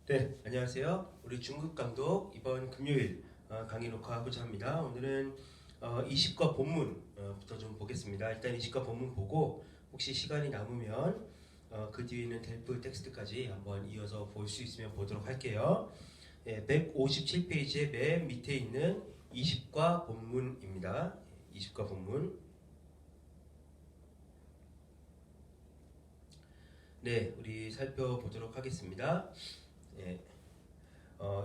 네, 안녕하세요. 우리 중급 강독 이번 금요일 강의 녹화하고자 합니다. 오늘은 20과 본문부터 좀 보겠습니다. 일단 20과 본문 보고 혹시 시간이 남으면 그 뒤에 있는 델프 텍스트까지 한번 이어서 볼 수 있으면 보도록 할게요. 157페이지의 맨 밑에 있는 20과 본문입니다. 20과 본문. 네, 우리 살펴보도록 하겠습니다.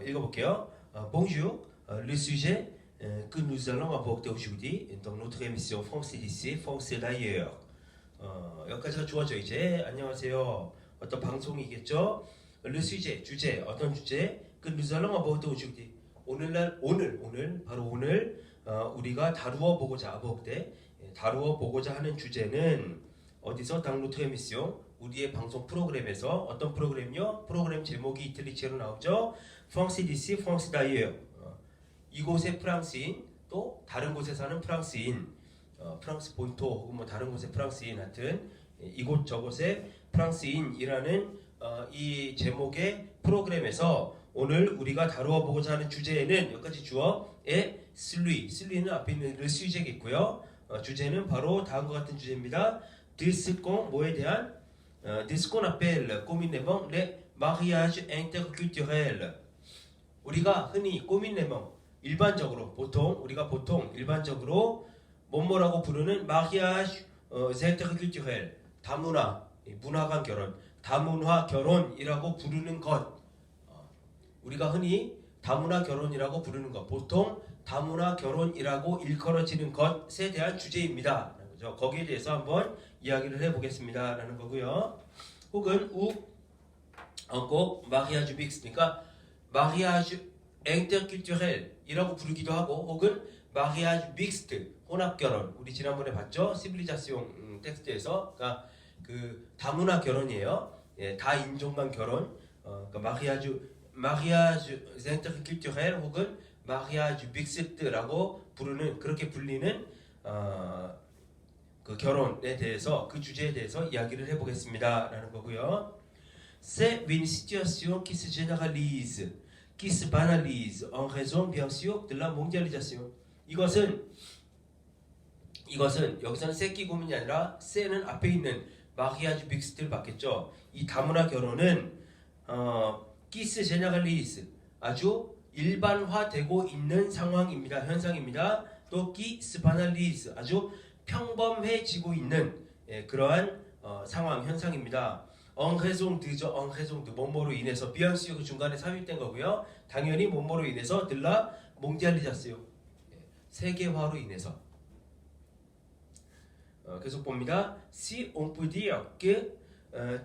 읽어볼게요. Bonjour, le sujet que nous allons aborder aujourd'hui dans notre émission Français d'ici, Français d'ailleurs. 여기까지가 좋아져 이제. 안녕하세요. 어떤 방송이겠죠? Le sujet, 주제, 어떤 주제? que nous allons aborder aujourd'hui. 바로 오늘 우리가 다루어 보고자 하는 주제는 어디서? dans notre émission, 우리의 방송 프로그램에서. 어떤 프로그램요? 프로그램 제목이 이탈리아로 나오죠. 프랑스 디시, 프랑스 다이에요. 이곳의 프랑스인, 또 다른 곳에 사는 프랑스인, 프랑스 본토 혹은 뭐 다른 곳의 프랑스인, 하여튼 이곳 저곳의 프랑스인이라는 이 제목의 프로그램에서 오늘 우리가 다루어 보고자 하는 주제에는 여기까지 주어에 슬리는 앞에 있는 le sujet겠고요. 주제는 바로 다음과 같은 주제입니다. de ce qu'on, 뭐에 대한 de ce qu'on appelle communément les mariages interculturels. 우리가 흔히 communément, 우리가 보통 일반적으로 뭐뭐라고 부르는 mariage interculturel, 다문화, 문화 간 결혼, 다문화 결혼이라고 부르는 것. 우리가 흔히 다문화 결혼이라고 부르는 것, 보통 다문화 결혼이라고 일컬어지는 것에 대한 주제입니다. 거기에 대해서 한번 이야기를 해보겠습니다 라는 거고요. 혹은 꼭 mariage mixte니까 mariage interculturel이라고 부르기도 하고, 혹은 mariage mixte, 혼합결혼. 우리 지난번에 봤죠? 시빌리자시옹 텍스트에서. 그러니까 그 다문화 결혼이에요. 예, 다인종 간 결혼. 그러니까 mariage interculturel 혹은 mariage mixte라고 부르는, 그렇게 불리는 그 결혼에 대해서, 그 주제에 대해서 이야기를 해보겠습니다 라는 거고요. C'est une situation qui se généralise, qui se banalise en raison bien sûr de la mondialisation. 이것은 여기서는 새끼 고민이 아니라 새는 앞에 있는 mariage mixte를 받겠죠. 이 다문화 결혼은 qui se généralise, 아주 일반화되고 있는 상황입니다. 현상입니다. 또 qui se banalise, 아주 평범해지고 있는 그러한 상황, 현상입니다. en raison de 뭐뭐로 인해서, bien sûr 그 중간에 삽입된 거고요. 당연히 뭐뭐로 인해서 de la mondialisation, 세계화로 인해서. 계속 봅니다. Si on peut dire que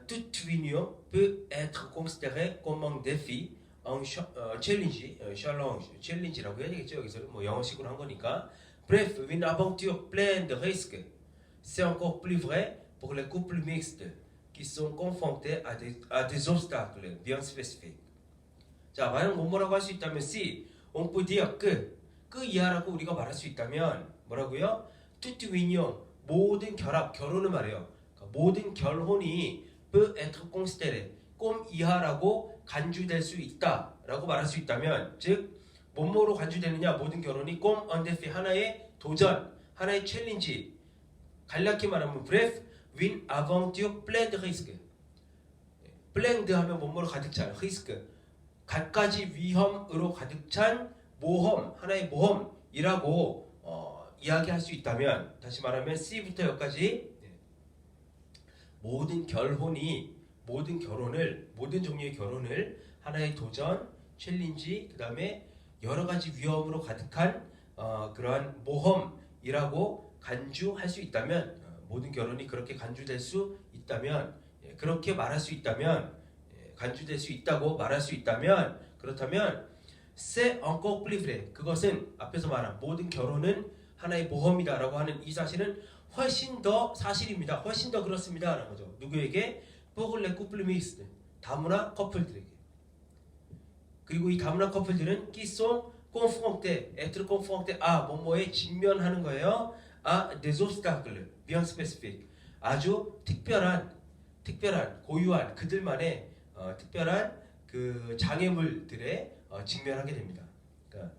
toute union peut être considérée comme un défi, un challenge라고 해야 되겠죠. 여기서 뭐 영어식으로 한 거니까. Bref, une aventure pleine de risques. C'est encore plus vrai pour les couples mixtes qui sont confrontés à des obstacles bien spécifiques. 자, 만약 뭐라고 할 수 있다면 si, on peut dire que 이하라고 우리가 말할 수 있다면 뭐라고요? toute union, 모든 결합, 결혼을 말해요. 그러니까 모든 결혼이 peut être considéré, comme 이하라고 간주될 수 있다라고 말할 수 있다면, 즉 뭐뭐로 간주되느냐, 모든 결혼이 comme un défi, 하나의 도전, 하나의 챌린지, 간략히 말하면 bref, une aventure pleine de risques. pleine 하면 뭐뭐로 가득 찬, risque, 갖가지 위험으로 가득 찬 모험, 하나의 모험이라고 이야기할 수 있다면, 다시 말하면 C부터 여기까지 모든 결혼을, 모든 종류의 결혼을 하나의 도전, 챌린지, 그 다음에 여러 가지 위험으로 가득한 그러한 모험이라고 간주할 수 있다면, 모든 결혼이 그렇게 간주될 수 있다면, 그렇게 말할 수 있다면, 간주될 수 있다고 말할 수 있다면, 그렇다면 c'est encore plus vrai, 그것은 앞에서 말한 모든 결혼은 하나의 모험이다라고 하는 이 사실은 훨씬 더 사실입니다. 훨씬 더 그렇습니다 라는 거죠. 누구에게? pour les couples mixtes, 다문화 커플들에게. 그리고 이 다문화 커플들은 qui sont confrontés, être confrontés à 뭐뭐에 직면하는 거예요. à des obstacles bien spécifiques, 아주 특별한 고유한 그들만의 특별한 그 장애물들에 직면하게 됩니다. 그러니까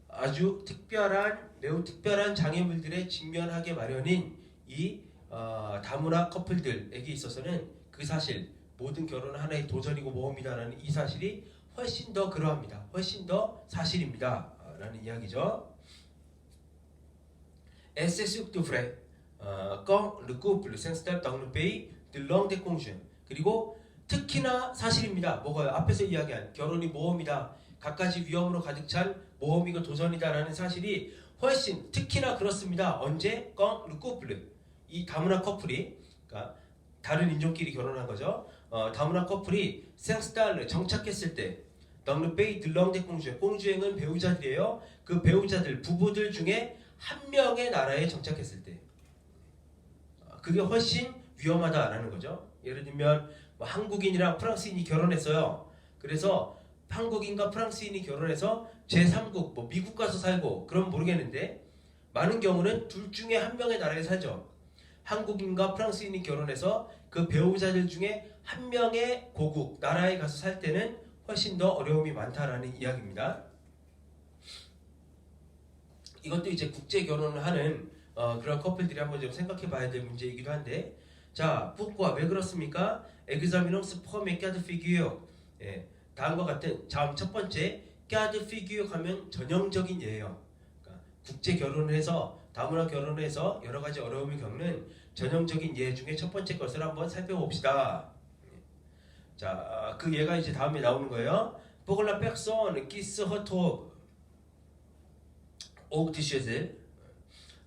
아주 특별한 매우 특별한 장애물들에 직면하게 마련인 이 다문화 커플들에게 있어서는 그 사실 모든 결혼은 하나의 도전이고 모험이다라는 이 사실이 훨씬 더 그러합니다. 훨씬 더 사실입니다. 라는 이야기죠. Et c'est surtout vrai quand le couple s'installe dans le pays de longue déconvenue. 그리고 특히나 사실입니다. 뭐가요? 앞에서 이야기한 결혼이 모험이다. 갖가지 위험으로 가득 찬 모험이고 도전이다라는 사실이 훨씬 특히나 그렇습니다. 언제? quand le couple 이 다문화 커플이 그러니까 다른 인종끼리 결혼한 거죠. 다문화 커플이 s'installe 정착했을 때 dans le pays de longue déconvenue 꽁주행은 배우자들이에요. 그 배우자들 부부들 중에 한 명의 나라에 정착했을 때 그게 훨씬 위험하다라는 거죠. 예를 들면 뭐 한국인이랑 프랑스인이 결혼했어요. 그래서 한국인과 프랑스인이 결혼해서 제3국 뭐 미국 가서 살고 그럼 모르겠는데 많은 경우는 둘 중에 한 명의 나라에 살죠. 한국인과 프랑스인이 결혼해서 그 배우자들 중에 한 명의 고국 나라에 가서 살 때는 훨씬 더 어려움이 많다라는 이야기입니다. 이것도 이제 국제 결혼을 하는 그런 커플들이 한번 좀 생각해 봐야 될 문제이기도 한데 자, pourquoi 왜 그렇습니까? Examinons premier cas de figure. 예, 다음과 같은 첫 번째 cas de figure 하면 전형적인 예예요. 그러니까 국제 결혼을 해서 다문화 결혼을 해서 여러 가지 어려움을 겪는 전형적인 예 중에 첫 번째 것을 한번 살펴봅시다. 자, 그 예가 이제 다음에 나오는 거예요. Pour la personne qui se retrouve hors de chez elle,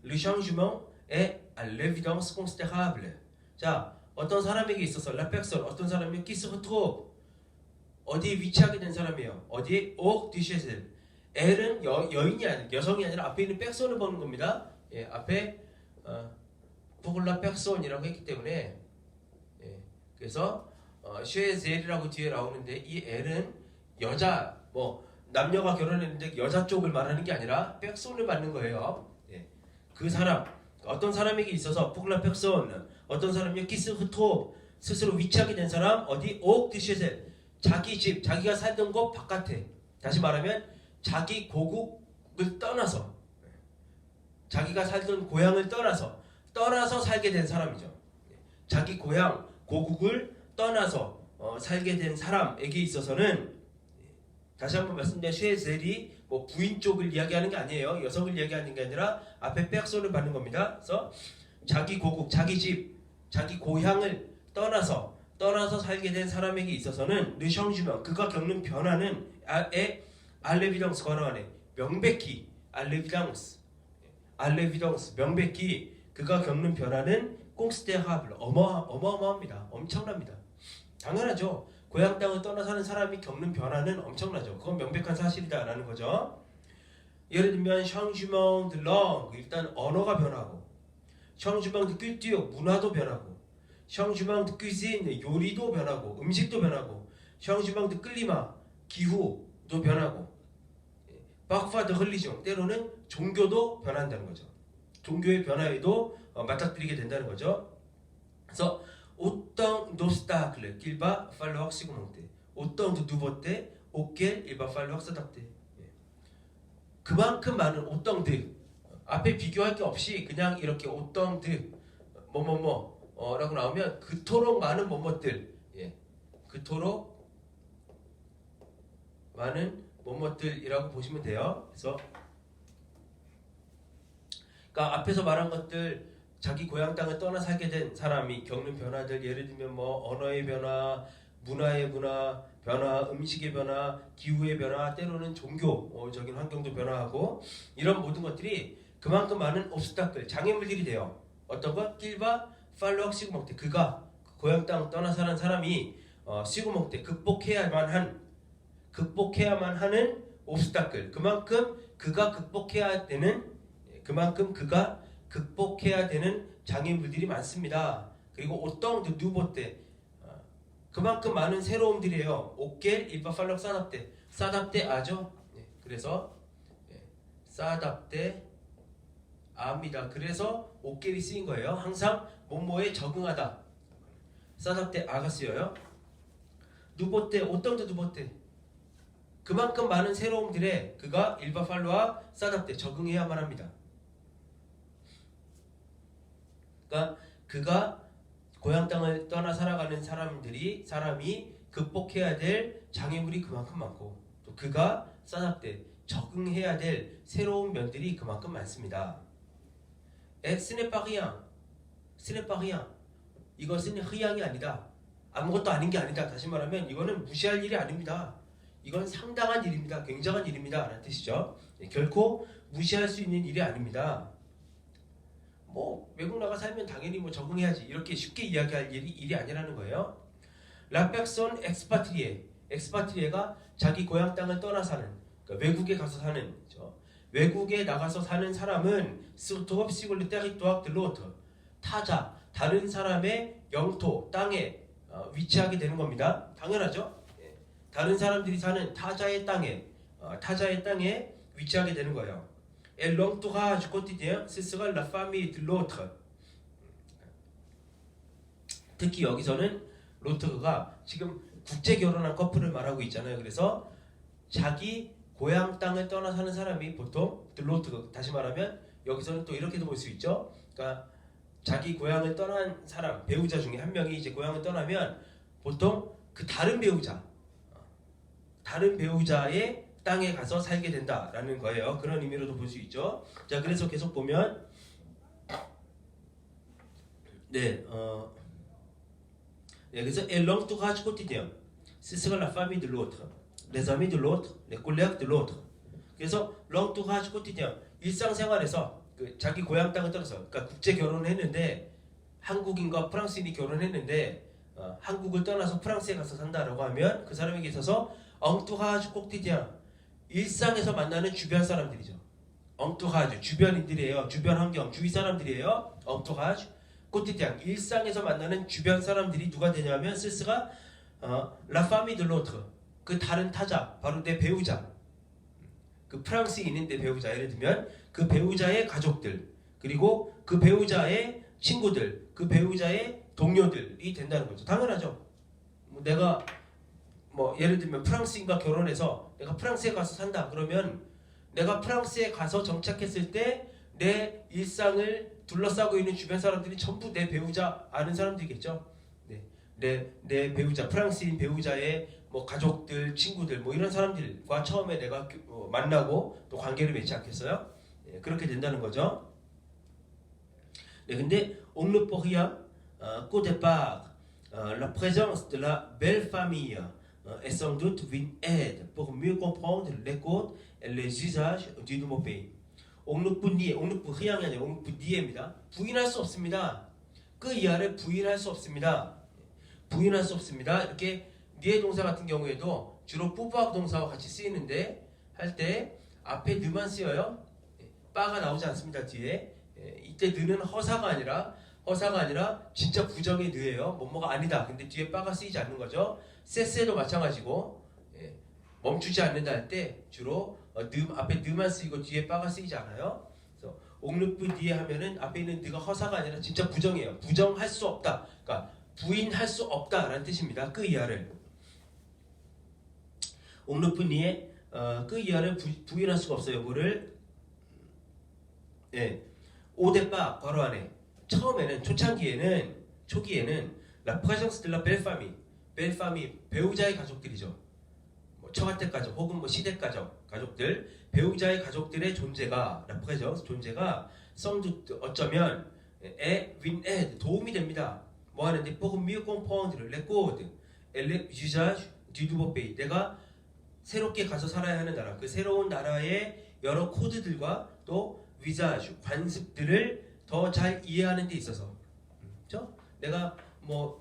le changement est à l'évidence considérable. 자, 어떤 사람에게 있어서 la personne 어떤 사람이 qui se retrouve 어디에 위치하게 된 사람이에요. 어디에 hors de chez elle. 엘은 여인이 아니라 여성이 아니라 앞에 있는 person을 보는 겁니다. 예, 앞에 pour la personne이라고 했기 때문에 예, 그래서 chez elle이라고 뒤에 나오는데 이 el은 여자 뭐 남녀가 결혼했는데 여자 쪽을 말하는 게 아니라 person을 말하는 거예요. 예, 그 사람 어떤 사람에게 있어서 pour la personne 어떤 사람이 qui se retrouve 스스로 위치하게 된 사람 어디 hors de chez elle 자기 집 자기가 살던 곳 바깥에 다시 말하면 자기 고국을 떠나서 자기가 살던 고향을 떠나서 살게 된 사람이죠. 자기 고향 고국을 떠나서 살게 된 사람에게 있어서는 다시 한번 말씀드린 쉐젤이 뭐 부인 쪽을 이야기하는 게 아니에요. 여성을 이야기하는 게 아니라 앞에 백소를 받는 겁니다. 그래서 자기 고국, 자기 집, 자기 고향을 떠나서 살게 된 사람에게 있어서는 르샹주명 그가 겪는 변화는 알레비덩스 걸어가네 명백히 알레비덩스 명백히 그가 겪는 변화는 꽁스테하블 어마어마합니다. 엄청납니다. 당연하죠. 고향 땅을 떠나 사는 사람이 겪는 변화는 엄청나죠. 그건 명백한 사실이다라는 거죠. 예를 들면 changement de langue 일단 언어가 변하고 changement de culture 문화도 변하고 changement de cuisine 요리도 변하고 음식도 변하고 changement de climat 기후도 변하고 parfois de religion 때로는 종교도 변한다는 거죠. 종교의 변화에도 맞닥뜨리게 된다는 거죠. 그래서 autant d'obstacles qu'il va falloir surmonter, autant de nouveautés auxquelles il va falloir s'adapter. 그만큼 많은 autant de 앞에 비교할 게 없이 그냥 이렇게 autant de 라고 나오면 그토록 많은 뭐뭐들, 그토록 많은 뭐뭐들이라고 보시면 돼요. 그래서 그러니까 앞에서 말한 것들 자기 고향 땅을 떠나 살게 된 사람이 겪는 변화들 예를 들면 뭐 언어의 변화, 문화의 변화, 음식의 변화, 기후의 변화, 때로는 종교적인 환경도 변화하고 이런 모든 것들이 그만큼 많은 obstacle, 장애물들이 돼요. 어떤 것? 길바 팔로악 시그먹테 그가 고향 땅 떠나 사는 사람이 시그먹테 극복해야만 하는 obstacle 그만큼 그가 극복해야 되는 장애물들이 많습니다. 그리고 오똥 누보때 그만큼 많은 새로움들이에요. 오켈 일바 팔럭 싸답대 아죠. 그래서 싸답대 아입니다. 그래서 오켈이 쓰인 거예요. 항상 뭐뭐에 적응하다. 싸답대 아가 쓰여요. 누보때 어떤데 누보때 그만큼 많은 새로움들에 그가 일바팔로와 싸답때 적응해야만 합니다. 그러니까 그가 고향 땅을 떠나 살아가는 사람이 극복해야 될 장애물이 그만큼 많고 또 그가 싸답때 적응해야 될 새로운 면들이 그만큼 많습니다. 스네파리앙 이것은 흐양이 아니다. 아무것도 아닌 게 아니다. 다시 말하면 이거는 무시할 일이 아닙니다. 이건 상당한 일입니다. 굉장한 일입니다. 라는 뜻이죠. 결코 무시할 수 있는 일이 아닙니다. 뭐 외국 나가 살면 당연히 뭐 적응해야지 이렇게 쉽게 이야기할 일이 아니라는 거예요. La personne expatriée, expatrié가 자기 고향 땅을 떠나 사는, 그러니까 외국에 가서 사는, 그렇죠? 외국에 나가서 사는 사람은 se trouve sur le territoire de l'autre, 타자, 다른 사람의 영토, 땅에 위치하게 되는 겁니다. 당연하죠. 다른 사람들이 사는 타자의 땅에 위치하게 되는 거예요. Et l'entourage quotidien, ce sera la famille de l'autre. 특히 여기서는 로트가 지금 국제 결혼한 커플을 말하고 있잖아요. 그래서 자기 고향 땅을 떠나 사는 사람이 보통 로트, 다시 말하면 여기서는 또 이렇게도 볼 수 있죠. 그러니까 자기 고향을 떠난 사람, 배우자 중에 한 명이 이제 고향을 떠나면 보통 그 다른 배우자의 땅에 가서 살게 된다라는 거예요. 그런 의미로도 볼 수 있죠. 자, 그래서 계속 보면 그래서 l'entourage quotidien, ce sera la famille de l'autre, les amis de l'autre, les collègues de l'autre. 그래서 l'entourage quotidien, 일상생활에서 그 자기 고향 땅을 떠나서, 그러니까 국제 결혼을 했는데 한국인과 프랑스인이 결혼했는데 한국을 떠나서 프랑스에 가서 산다라고 하면 그 사람에게 있어서 entourage quotidien, 일상에서 만나는 주변 사람들이죠. entourage, 주변인들이에요. 주변 환경, 주위 사람들이에요. entourage quotidien, 일상에서 만나는 주변 사람들이 누가 되냐면 스스가 la famille de l'autre, 그 다른 타자, 바로 내 배우자, 그 프랑스인인 내 배우자, 예를 들면 그 배우자의 가족들, 그리고 그 배우자의 친구들, 그 배우자의 동료들이 된다는 거죠. 당연하죠. 내가 예를 들면 프랑스인과 결혼해서 내가 프랑스에 가서 산다 그러면 내가 프랑스에 가서 정착했을 때 내 일상을 둘러싸고 있는 주변 사람들이 전부 내 배우자 아는 사람들이겠죠. 내 배우자, 프랑스인 배우자의 가족들, 친구들 이런 사람들과 처음에 내가 만나고 또 관계를 맺지 않겠어요? 그렇게 된다는 거죠. 근데 on ne peut rien qu'au départ la présence de la belle famille est sans doute une aide pour mieux comprendre les codes et les usages du nouveau pays. 옥루프니에, 옥루프흐양이 아니라 옥루프니에입니다. 부인할 수 없습니다. 그 이하를 부인할 수 없습니다. 부인할 수 없습니다. 이렇게 니에 동사 같은 경우에도 주로 뿌부학 동사와 같이 쓰이는데 할 때 앞에 느만 쓰여요. 빠가 나오지 않습니다. 뒤에. 이때 느는 허사가 아니라 진짜 부정의 느예요. 뭐뭐가 아니다. 근데 뒤에 빠가 쓰이지 않는 거죠. 세세도 마찬가지고 멈추지 않는다 할 때 주로 앞에 느만 쓰이고 뒤에 빠가 쓰이지 않아요. 그래서 옥루프 뒤에 하면은 앞에 있는 느가 허사가 아니라 진짜 부정이에요. 부정할 수 없다. 그러니까 부인할 수 없다라는 뜻입니다. 그 이하를. 옥루프 뒤에 그 이하를 부인할 수가 없어요. 뭐를? 오데빠 괄호 안에 처음에는 초기에는 la présence de la belle famille, 배우자의 가족들이죠. 처가댁 가족 혹은 시댁 가족들, 배우자의 가족들의 존재가 la présence, 존재가 어쩌면 win aide, 도움이 됩니다. 뭐 하는데 pour mieux comprendre les codes et les usages du nouveau pays, 내가 새롭게 가서 살아야 하는 나라, 그 새로운 나라의 여러 코드들과 또 위자주, 관습들을 더 잘 이해하는 데 있어서, 그렇죠? 내가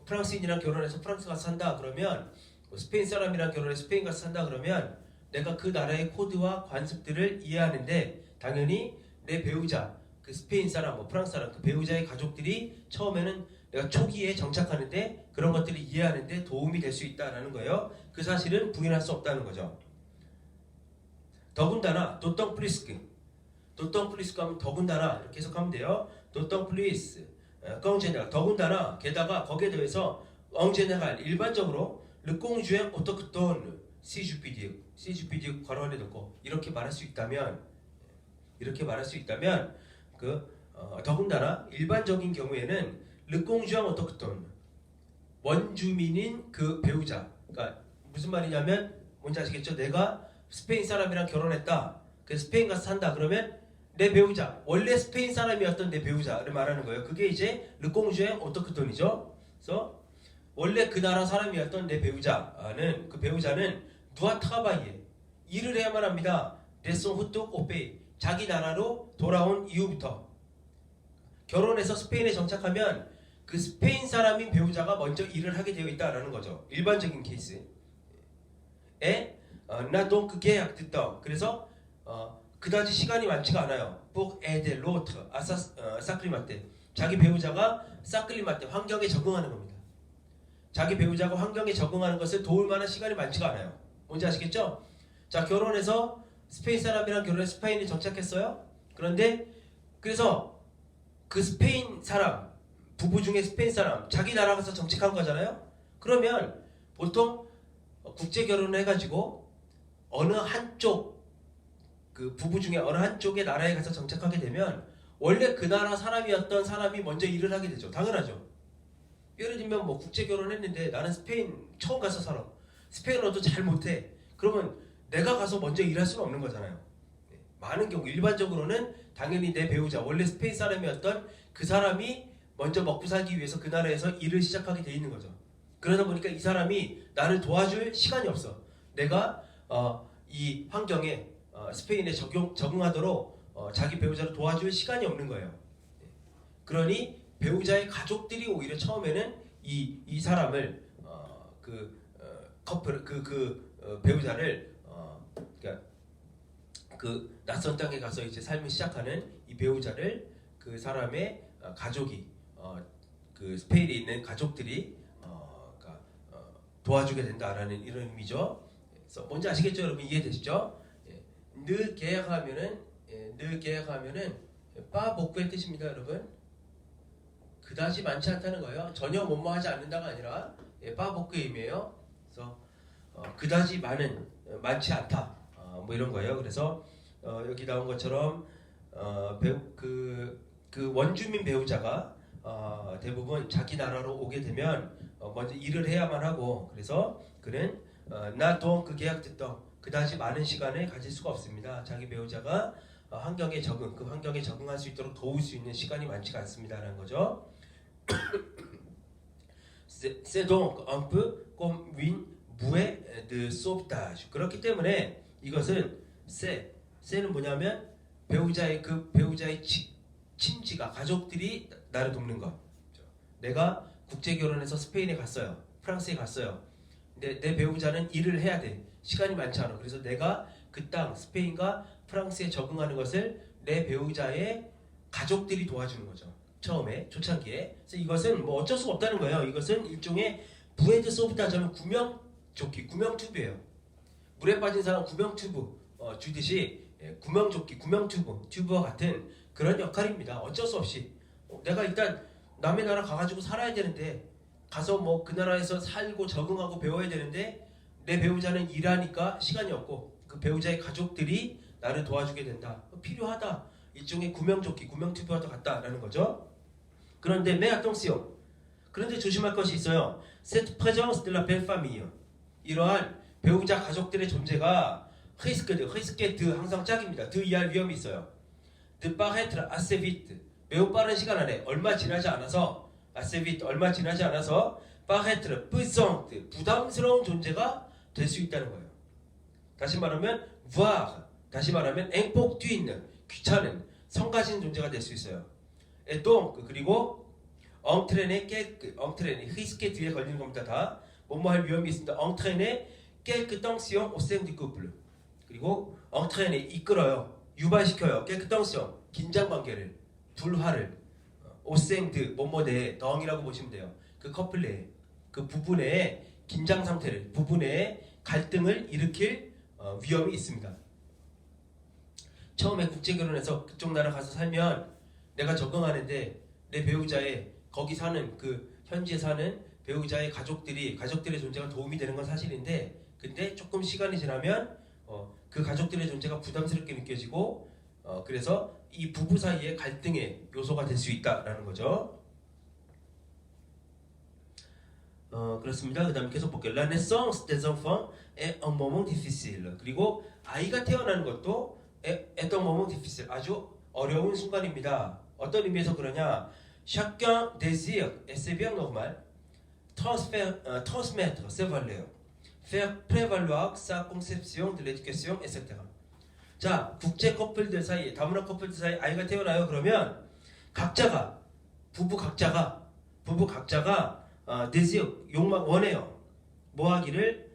프랑스인이랑 결혼해서 프랑스 가서 산다 그러면 스페인 사람이랑 결혼해서 스페인 가서 산다 그러면 내가 그 나라의 코드와 관습들을 이해하는데 당연히 내 배우자, 그 스페인 사람, 프랑스 사람, 그 배우자의 가족들이 처음에는 내가 초기에 정착하는데 그런 것들을 이해하는데 도움이 될 수 있다라는 거예요. 그 사실은 부인할 수 없다는 거죠. 더군다나 도똥 플리스크 하면 더군다나 이렇게 해석하면 돼요. 도똥 플리스, 더군다나 게다가 거기에 대해서 엉제네갈 일반적으로 르꽁주행 오토크톤 CGPD 괄호 안에 넣고 이렇게 말할 수 있다면 더군다나 일반적인 경우에는 르꽁주행 오토크톤 원주민인 그 배우자, 그러니까 무슨 말이냐면 뭔지 아시겠죠? 내가 스페인 사람이랑 결혼했다. 그래서 스페인 가서 산다. 그러면 내 배우자, 원래 스페인 사람이었던 내 배우자를 말하는 거예요. 그게 이제 르꽁주행 오토크톤이죠. 그래서 원래 그 나라 사람이었던 내 배우자는 그 배우자는 누아트라바이에 일을 해야만 합니다. 레송 후뚝 오페이 자기 나라로 돌아온 이후부터 결혼해서 스페인에 정착하면 그 스페인 사람인 배우자가 먼저 일을 하게 되어 있다라는 거죠. 일반적인 케이스에 나도 그 계약 듣다. 그래서 그다지 시간이 많지가 않아요. pour aider l'autre à s'acclimater. 자기 배우자가 사클리마테 환경에 적응하는 겁니다. 자기 배우자가 환경에 적응하는 것을 도울 만한 시간이 많지가 않아요. 뭔지 아시겠죠? 자, 결혼해서 스페인 사람이랑 결혼해서 스페인에 정착했어요. 그래서 그 스페인 사람, 부부 중에 스페인 사람, 자기 나라 가서 정착한 거잖아요. 그러면 보통 국제 결혼을 해가지고 어느 한쪽 그 부부 중에 어느 한쪽의 나라에 가서 정착하게 되면 원래 그 나라 사람이었던 사람이 먼저 일을 하게 되죠. 당연하죠. 예를 들면 뭐 국제 결혼했는데 나는 스페인 처음 가서 살아. 스페인어도 잘 못해. 그러면 내가 가서 먼저 일할 수는 없는 거잖아요. 많은 경우 일반적으로는 당연히 내 배우자 원래 스페인 사람이었던 그 사람이 먼저 먹고 살기 위해서 그 나라에서 일을 시작하게 돼 있는 거죠. 그러다 보니까 이 사람이 나를 도와줄 시간이 없어. 내가 이 환경에 스페인에 적응하도록 자기 배우자를 도와줄 시간이 없는 거예요. 그러니 배우자의 가족들이 오히려 처음에는 이 사람을 배우자를 그러니까 그 낯선 땅에 가서 이제 삶을 시작하는 이 배우자를 그 사람의 가족이 그 스페인에 있는 가족들이 그러니까 도와주게 된다라는 이런 의미죠. 그래서 뭔지 아시겠죠, 여러분? 이해되시죠? 늘 계약하면은 빠 복구의 뜻입니다, 여러분. 그다지 많지 않다는 거예요. 전혀 뭐뭐하지 않는다가 아니라 빠 복구의 의미예요. 그래서 그다지 많지 않다. 뭐 이런 거예요. 그래서 여기 나온 것처럼 그 원주민 배우자가 대부분 자기 나라로 오게 되면 먼저 일을 해야만 하고 그래서 그는 나도 그 계약 듣던 그다지 많은 시간을 가질 수가 없습니다. 자기 배우자가 그 환경에 적응할 수 있도록 도울 수 있는 시간이 많지가 않습니다라는 거죠. C'est donc un peu comme une bouée de sauvetage. 그렇기 때문에 이것은 c'est,는 뭐냐면 배우자의 친지가 가족들이 나를 돕는 것. 내가 국제 결혼해서 스페인에 갔어요. 프랑스에 갔어요. 근데 내 배우자는 일을 해야 돼. 시간이 많지 않아. 그래서 내가 그 땅 스페인과 프랑스에 적응하는 것을 내 배우자의 가족들이 도와주는 거죠. 처음에 초창기에. 그래서 이것은 뭐 어쩔 수 없다는 거예요. 이것은 일종의 부에드 소프트하자면 구명조끼, 구명튜브예요. 물에 빠진 사람 구명튜브 주듯이 구명조끼, 구명튜브와 같은 그런 역할입니다. 어쩔 수 없이 내가 일단 남의 나라 가가지고 살아야 되는데 가서 뭐 그 나라에서 살고 적응하고 배워야 되는데 내 배우자는 일하니까 시간이 없고 그 배우자의 가족들이 나를 도와주게 된다. 필요하다. 일종의 구명조끼, 구명튜브와 같다라는 거죠. 그런데 mais attention. 그런데 조심할 것이 있어요. Cette présence de la belle famille. 이러한 배우자 가족들의 존재가 risque 항상 짝입니다. 이할 위험이 있어요. De paraître assez vite. 매우 빠른 시간 안에 얼마 지나지 않아서 paraître pesante. 부담스러운 존재가 될 수 있다는 거예요. 다시 말하면 importune. 귀찮은 성가신 존재가 될 수 있어요. Et donc 그리고 entraîner risque 뒤에 걸리는 겁니다. 다 뭐뭐할 위험이 있습니다. entraîner quelque tension au sein du couple. 그리고 entraîner 이끌어요. 유발시켜요. quelque tension 긴장 관계를 불화를 au sein de 뭐뭐 내에 덩이라고 보시면 돼요. 그 커플 내에 그 부부 내에 긴장 상태를 부부 내에 갈등을 일으킬 위험이 있습니다. 처음에 국제 결혼해서 그쪽 나라 가서 살면 내가 적응하는데 내 배우자의 거기 사는 그 현지에 사는 배우자의 가족들의 존재가 도움이 되는 건 사실인데, 근데 조금 시간이 지나면 그 가족들의 존재가 부담스럽게 느껴지고, 그래서 이 부부 사이의 갈등의 요소가 될 수 있다라는 거죠. 그렇습니다. 그 다음에 계속 볼게요. La naissance des enfants est un moment difficile. 그리고 아이가 태어나는 것도 est un moment difficile. 아주 어려운 순간입니다. 어떤 의미에서 그러냐? Chacun désire, et c'est bien normal, transmettre ses valeurs, faire prévaloir sa conception de l'éducation, etc. 자, 국제 커플들 사이에, 다문화 커플들 사이에 아이가 태어나요. 그러면 부부 각자가 désire, 욕망, 원해요. 뭐 하기를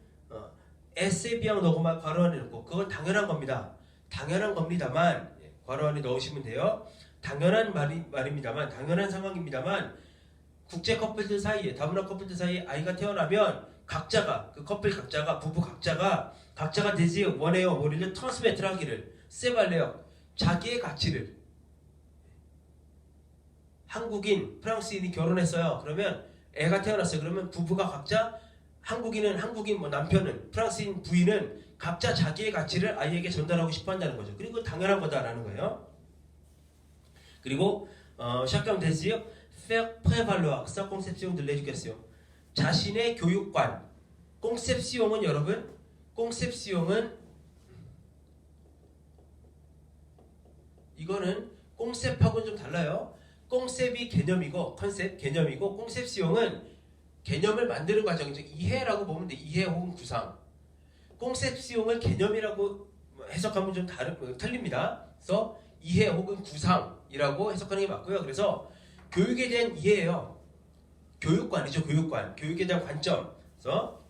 에세비앙 넣고만 괄호 안에 넣고, 그건 당연한 겁니다. 당연한 겁니다만, 괄호 안에 넣으시면 돼요. 당연한 말입니다만, 당연한 상황입니다만, 국제 커플들 사이에, 다문화 커플들 사이에 아이가 태어나면 그 커플 각자가, 부부 각자가 désire, 원해요. 뭐를 트랜스미트 하기를, 세발레요. 자기의 가치를. 한국인, 프랑스인이 결혼했어요. 그러면 애가 태어났어요. 그러면 부부가 각자, 한국인 남편은, 프랑스인 부인은 각자 자기의 가치를 아이에게 전달하고 싶어 한다는 거죠. 그리고 당연한 거다라는 거예요. 그리고 chacun désire faire prévaloir sa conception de l'éducation. 자신의 교육관. 꽁셉시용은 여러분, 이거는 꽁셉하고는 좀 달라요. 꽁셉이 개념이고, 컨셉 개념이고, 꽁셉시용은 개념을 만드는 과정이죠. 이해라고 보면 돼. 이해 혹은 구상. 꽁셉시용을 개념이라고 해석하면 좀 틀립니다. 그래서 이해 혹은 구상이라고 해석하는 게 맞고요. 그래서 교육에 대한 이해예요. 교육관이죠. 교육에 대한 관점. 그래서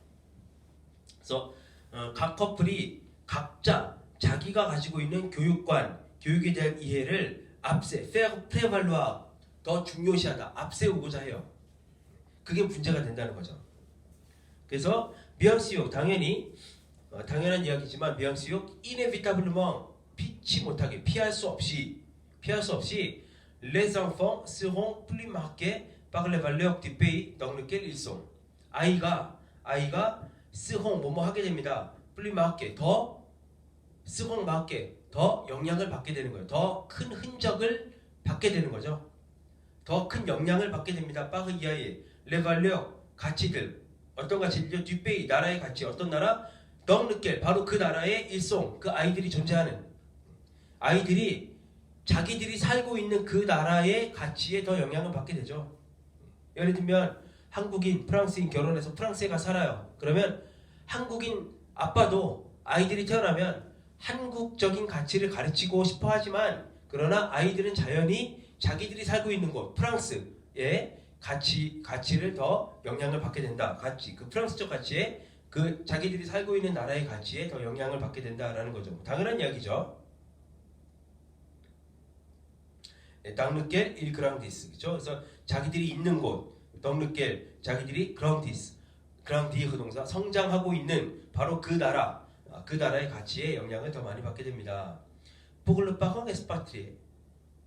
각 커플이 각자 자기가 가지고 있는 교육관, 교육에 대한 이해를 faire prévaloir, 더 중요시하다, 앞세우고자 해요. 그게 문제가 된다는 거죠. 그래서 bien sûr, 당연한 이야기지만 bien sûr, inévitablement, 피할 수 없이 les enfants seront plus marqués par les valeurs du pays dans lequel ils sont. 아이가 seront 뭐뭐 하게 됩니다. plus marqués, 더 영향을 받게 되는 거예요. 더 큰 흔적을 받게 되는 거죠. 더 큰 영향을 받게 됩니다. par 이하의 les valeurs, 가치들. 어떤 가치들요? du pays, 나라의 가치. 어떤 나라? dans lequel, 바로 그 나라의 ils sont, 그 아이들이 존재하는. 아이들이 자기들이 살고 있는 그 나라의 가치에 더 영향을 받게 되죠. 예를 들면 한국인, 프랑스인 결혼해서 프랑스에 가 살아요. 그러면 한국인 아빠도 아이들이 태어나면 한국적인 가치를 가르치고 싶어 하지만, 그러나 아이들은 자연히 자기들이 살고 있는 곳, 프랑스의 가치를 더 영향을 받게 된다. 그 프랑스적 가치에, 그 자기들이 살고 있는 나라의 가치에 더 영향을 받게 된다라는 거죠. 당연한 이야기죠. dans lequel ils grandissent. 그렇죠? 그래서 자기들이 있는 곳, dans lequel, 자기들이 grandir 그 동사, 성장하고 있는 바로 그 나라의 가치에 영향을 더 많이 받게 됩니다. pour le parent expatrié,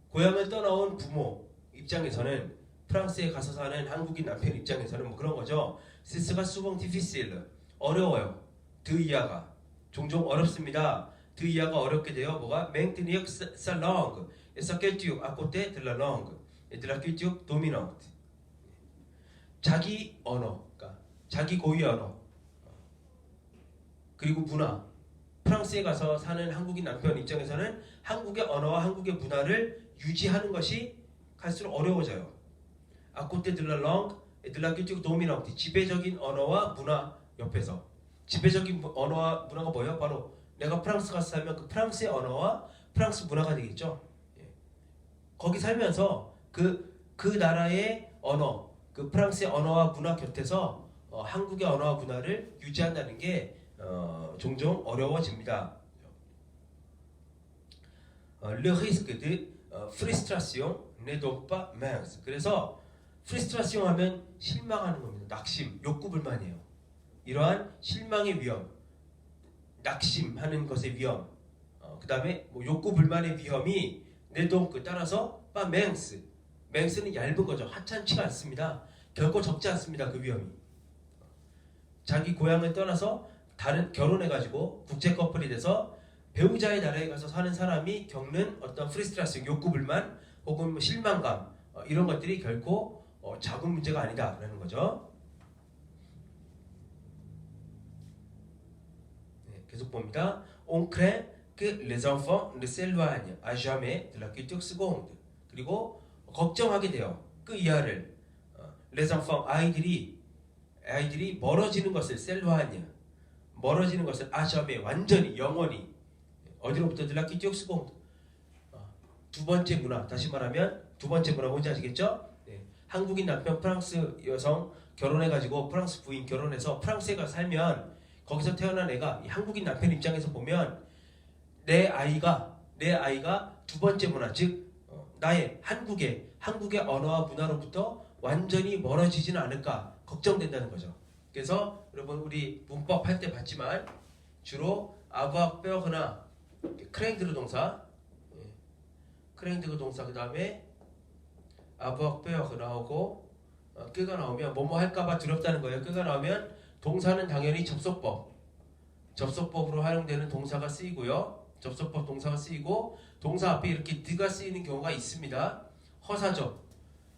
고향을 떠나온 부모 입장에서는, 프랑스에 가서 사는 한국인 남편 입장에서는 뭐 그런 거죠. c'est souvent difficile, 어려워요. 드이아가 종종 어렵습니다. 드이아가 어렵게 돼요. 뭐가? maintenir sa langue et sa culture à côté de la langue et de la culture dominante. 자기 언어, 그러니까 자기 고유의 언어, 그리고 문화. 프랑스에 가서 사는 한국인 남편 입장에서는 한국의 언어와 한국의 문화를 유지하는 것이 갈수록 어려워져요. à côté de la langue et de la culture dominante. 지배적인 언어와 문화 옆에서. 지배적인 언어와 문화가 뭐예요? 바로 내가 프랑스 가서 살면 그 프랑스의 언어와 프랑스 문화가 되겠죠. 거기 살면서 그 나라의 언어, 그 프랑스의 언어와 문화 곁에서 한국의 언어와 문화를 유지한다는 게 종종 어려워집니다. Le risque de frustration n'est donc pas mince. 그래서 frustration 하면 실망하는 겁니다. 낙심, 욕구불만이에요. 이러한 실망의 위험, 낙심하는 것의 위험, 그 다음에 뭐 욕구불만의 위험이 n'est donc, 따라서 pas mince, mince는 얇은 거죠. 하찮지가 않습니다. 결코 적지 않습니다. 그 위험이. 자기 고향을 떠나서 다른 결혼해가지고 국제 커플이 돼서 배우자의 나라에 가서 사는 사람이 겪는 어떤 프리스트라스, 욕구 불만 혹은 뭐 실망감 이런 것들이 결코 작은 문제가 아니다라는 거죠. 네, 계속 봅니다. On craint que les enfants ne s'éloignent à jamais de la culture seconde. 그리고 걱정하게 돼요. 그 이하를 les enfants 아이들이 멀어지는 것을 s'éloignent 멀어지는 것을 à jamais 완전히 영원히 어디로부터 de la culture seconde 두 번째 문화. 다시 말하면 두 번째 문화 뭔지 아시겠죠? 네. 한국인 남편 프랑스 여성 결혼해가지고 프랑스 부인 결혼해서 프랑스에 가서 살면 거기서 태어난 애가 한국인 남편 입장에서 보면 내 아이가 두 번째 문화 즉 나의 한국의 언어와 문화로부터 완전히 멀어지지는 않을까 걱정된다는 거죠. 그래서 여러분 우리 문법 할 때 봤지만 주로 avoir peur나 craindre 동사 craindre 동사 그 다음에 avoir peur 나오고 끄가 나오면 뭐뭐 할까봐 두렵다는 거예요. 끄가 나오면 동사는 당연히 접속법으로 활용되는 동사가 쓰이고요. 접속법 동사가 쓰이고 동사 앞에 이렇게 드가 쓰이는 경우가 있습니다. 허사죠.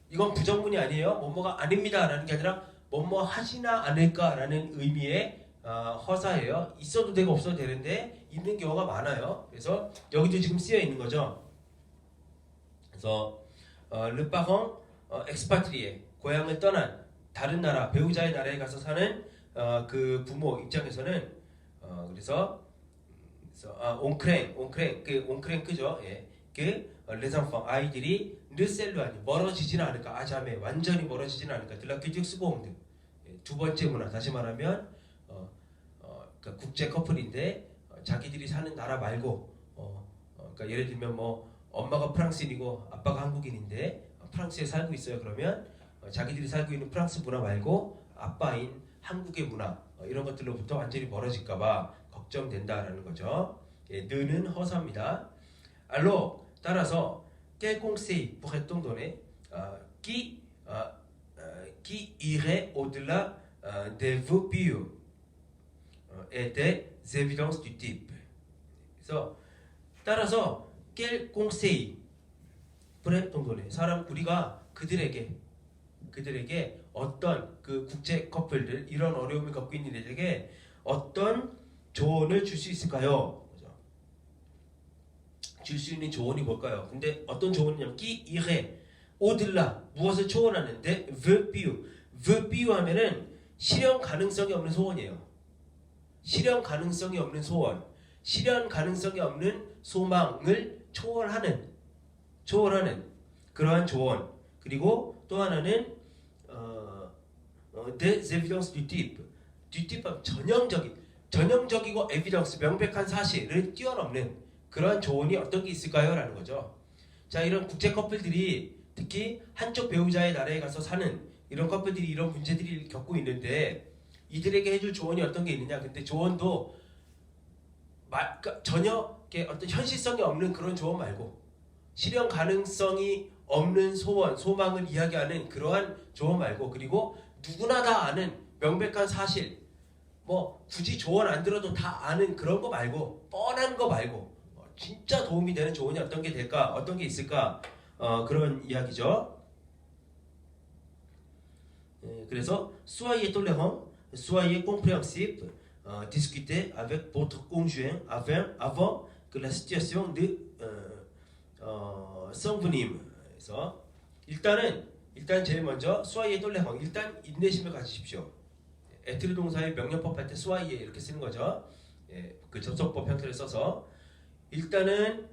이건 부정문이 아니에요. 뭐뭐가 아닙니다 라는 게 아니라 뭐뭐 하지나 않을까 라는 의미의 허사예요. 있어도 되고 없어도 되는데 있는 경우가 많아요. 그래서 여기도 지금 쓰여 있는 거죠. 그래서 le parent expatrié 고향을 떠난 다른 나라 배우자의 나라에 가서 사는 그 부모 입장에서는 그래서 on craint 그 on craint 그죠? 예. 그 les enfants 아이들이 ne s'éloignent 멀어지지는 않을까 아자매 완전히 멀어지지는 않을까 de la culture seconde 두 번째 문화. 다시 말하면 그러니까 국제 커플인데 자기들이 사는 나라 말고 그러니까 예를 들면 뭐 엄마가 프랑스인이고 아빠가 한국인인데 프랑스에 살고 있어요. 그러면 자기들이 살고 있는 프랑스 문화 말고 아빠인 한국의 문화 이런 것들로부터 완전히 멀어질까봐 걱정된다라는 거죠. 예, 느는 허사입니다. Alors 따라서 quel conseil pourrait-on donner qui irait au-delà des vœux pieux et des évidences du type. 그래서 따라서 quel conseil pourrait-on donner 우리가 그들에게 어떤 그 국제 커플들 이런 어려움을 겪고 있는 이들에게 어떤 조언을 줄 수 있을까요? 줄 수 있는 조언이 뭘까요? 근데 어떤 조언이냐면 qui irait au-delà 무엇을 초월하는데 vœux pieux 하면은 실현 가능성이 없는 소원이에요. 실현 가능성이 없는 소원, 실현 가능성이 없는 소망을 초월하는 그러한 조언. 그리고 또 하나는 des évidences du type 전형적이고 에비던스 명백한 사실을 뛰어넘는 그러한 조언이 어떤 게 있을까요? 라는 거죠. 자, 이런 국제 커플들이 특히 한쪽 배우자의 나라에 가서 사는 이런 커플들이 이런 문제들이 겪고 있는데 이들에게 해줄 조언이 어떤 게 있느냐. 근데 조언도 전혀 어떤 현실성이 없는 그런 조언 말고 실현 가능성이 없는 소망을 이야기하는 그러한 조언 말고 그리고 누구나 다 아는 명백한 사실 뭐 굳이 조언 안 들어도 다 아는 그런 거 말고 뻔한 거 말고 진짜 도움이 되는 조언이 어떤 게 될까? 어떤 게 있을까? 그런 이야기죠. 그래서 soyez tolérant, soyez compréhensif, discutez avec votre conjoint avant que la situation ne s'envenime. 그래서 일단 제일 먼저 soyez tolérant 일단 인내심을 가지십시오. 에트르 동사의 명령법 할 때 soyez 이렇게 쓰는 거죠. 그 접속법 형태를 써서 일단은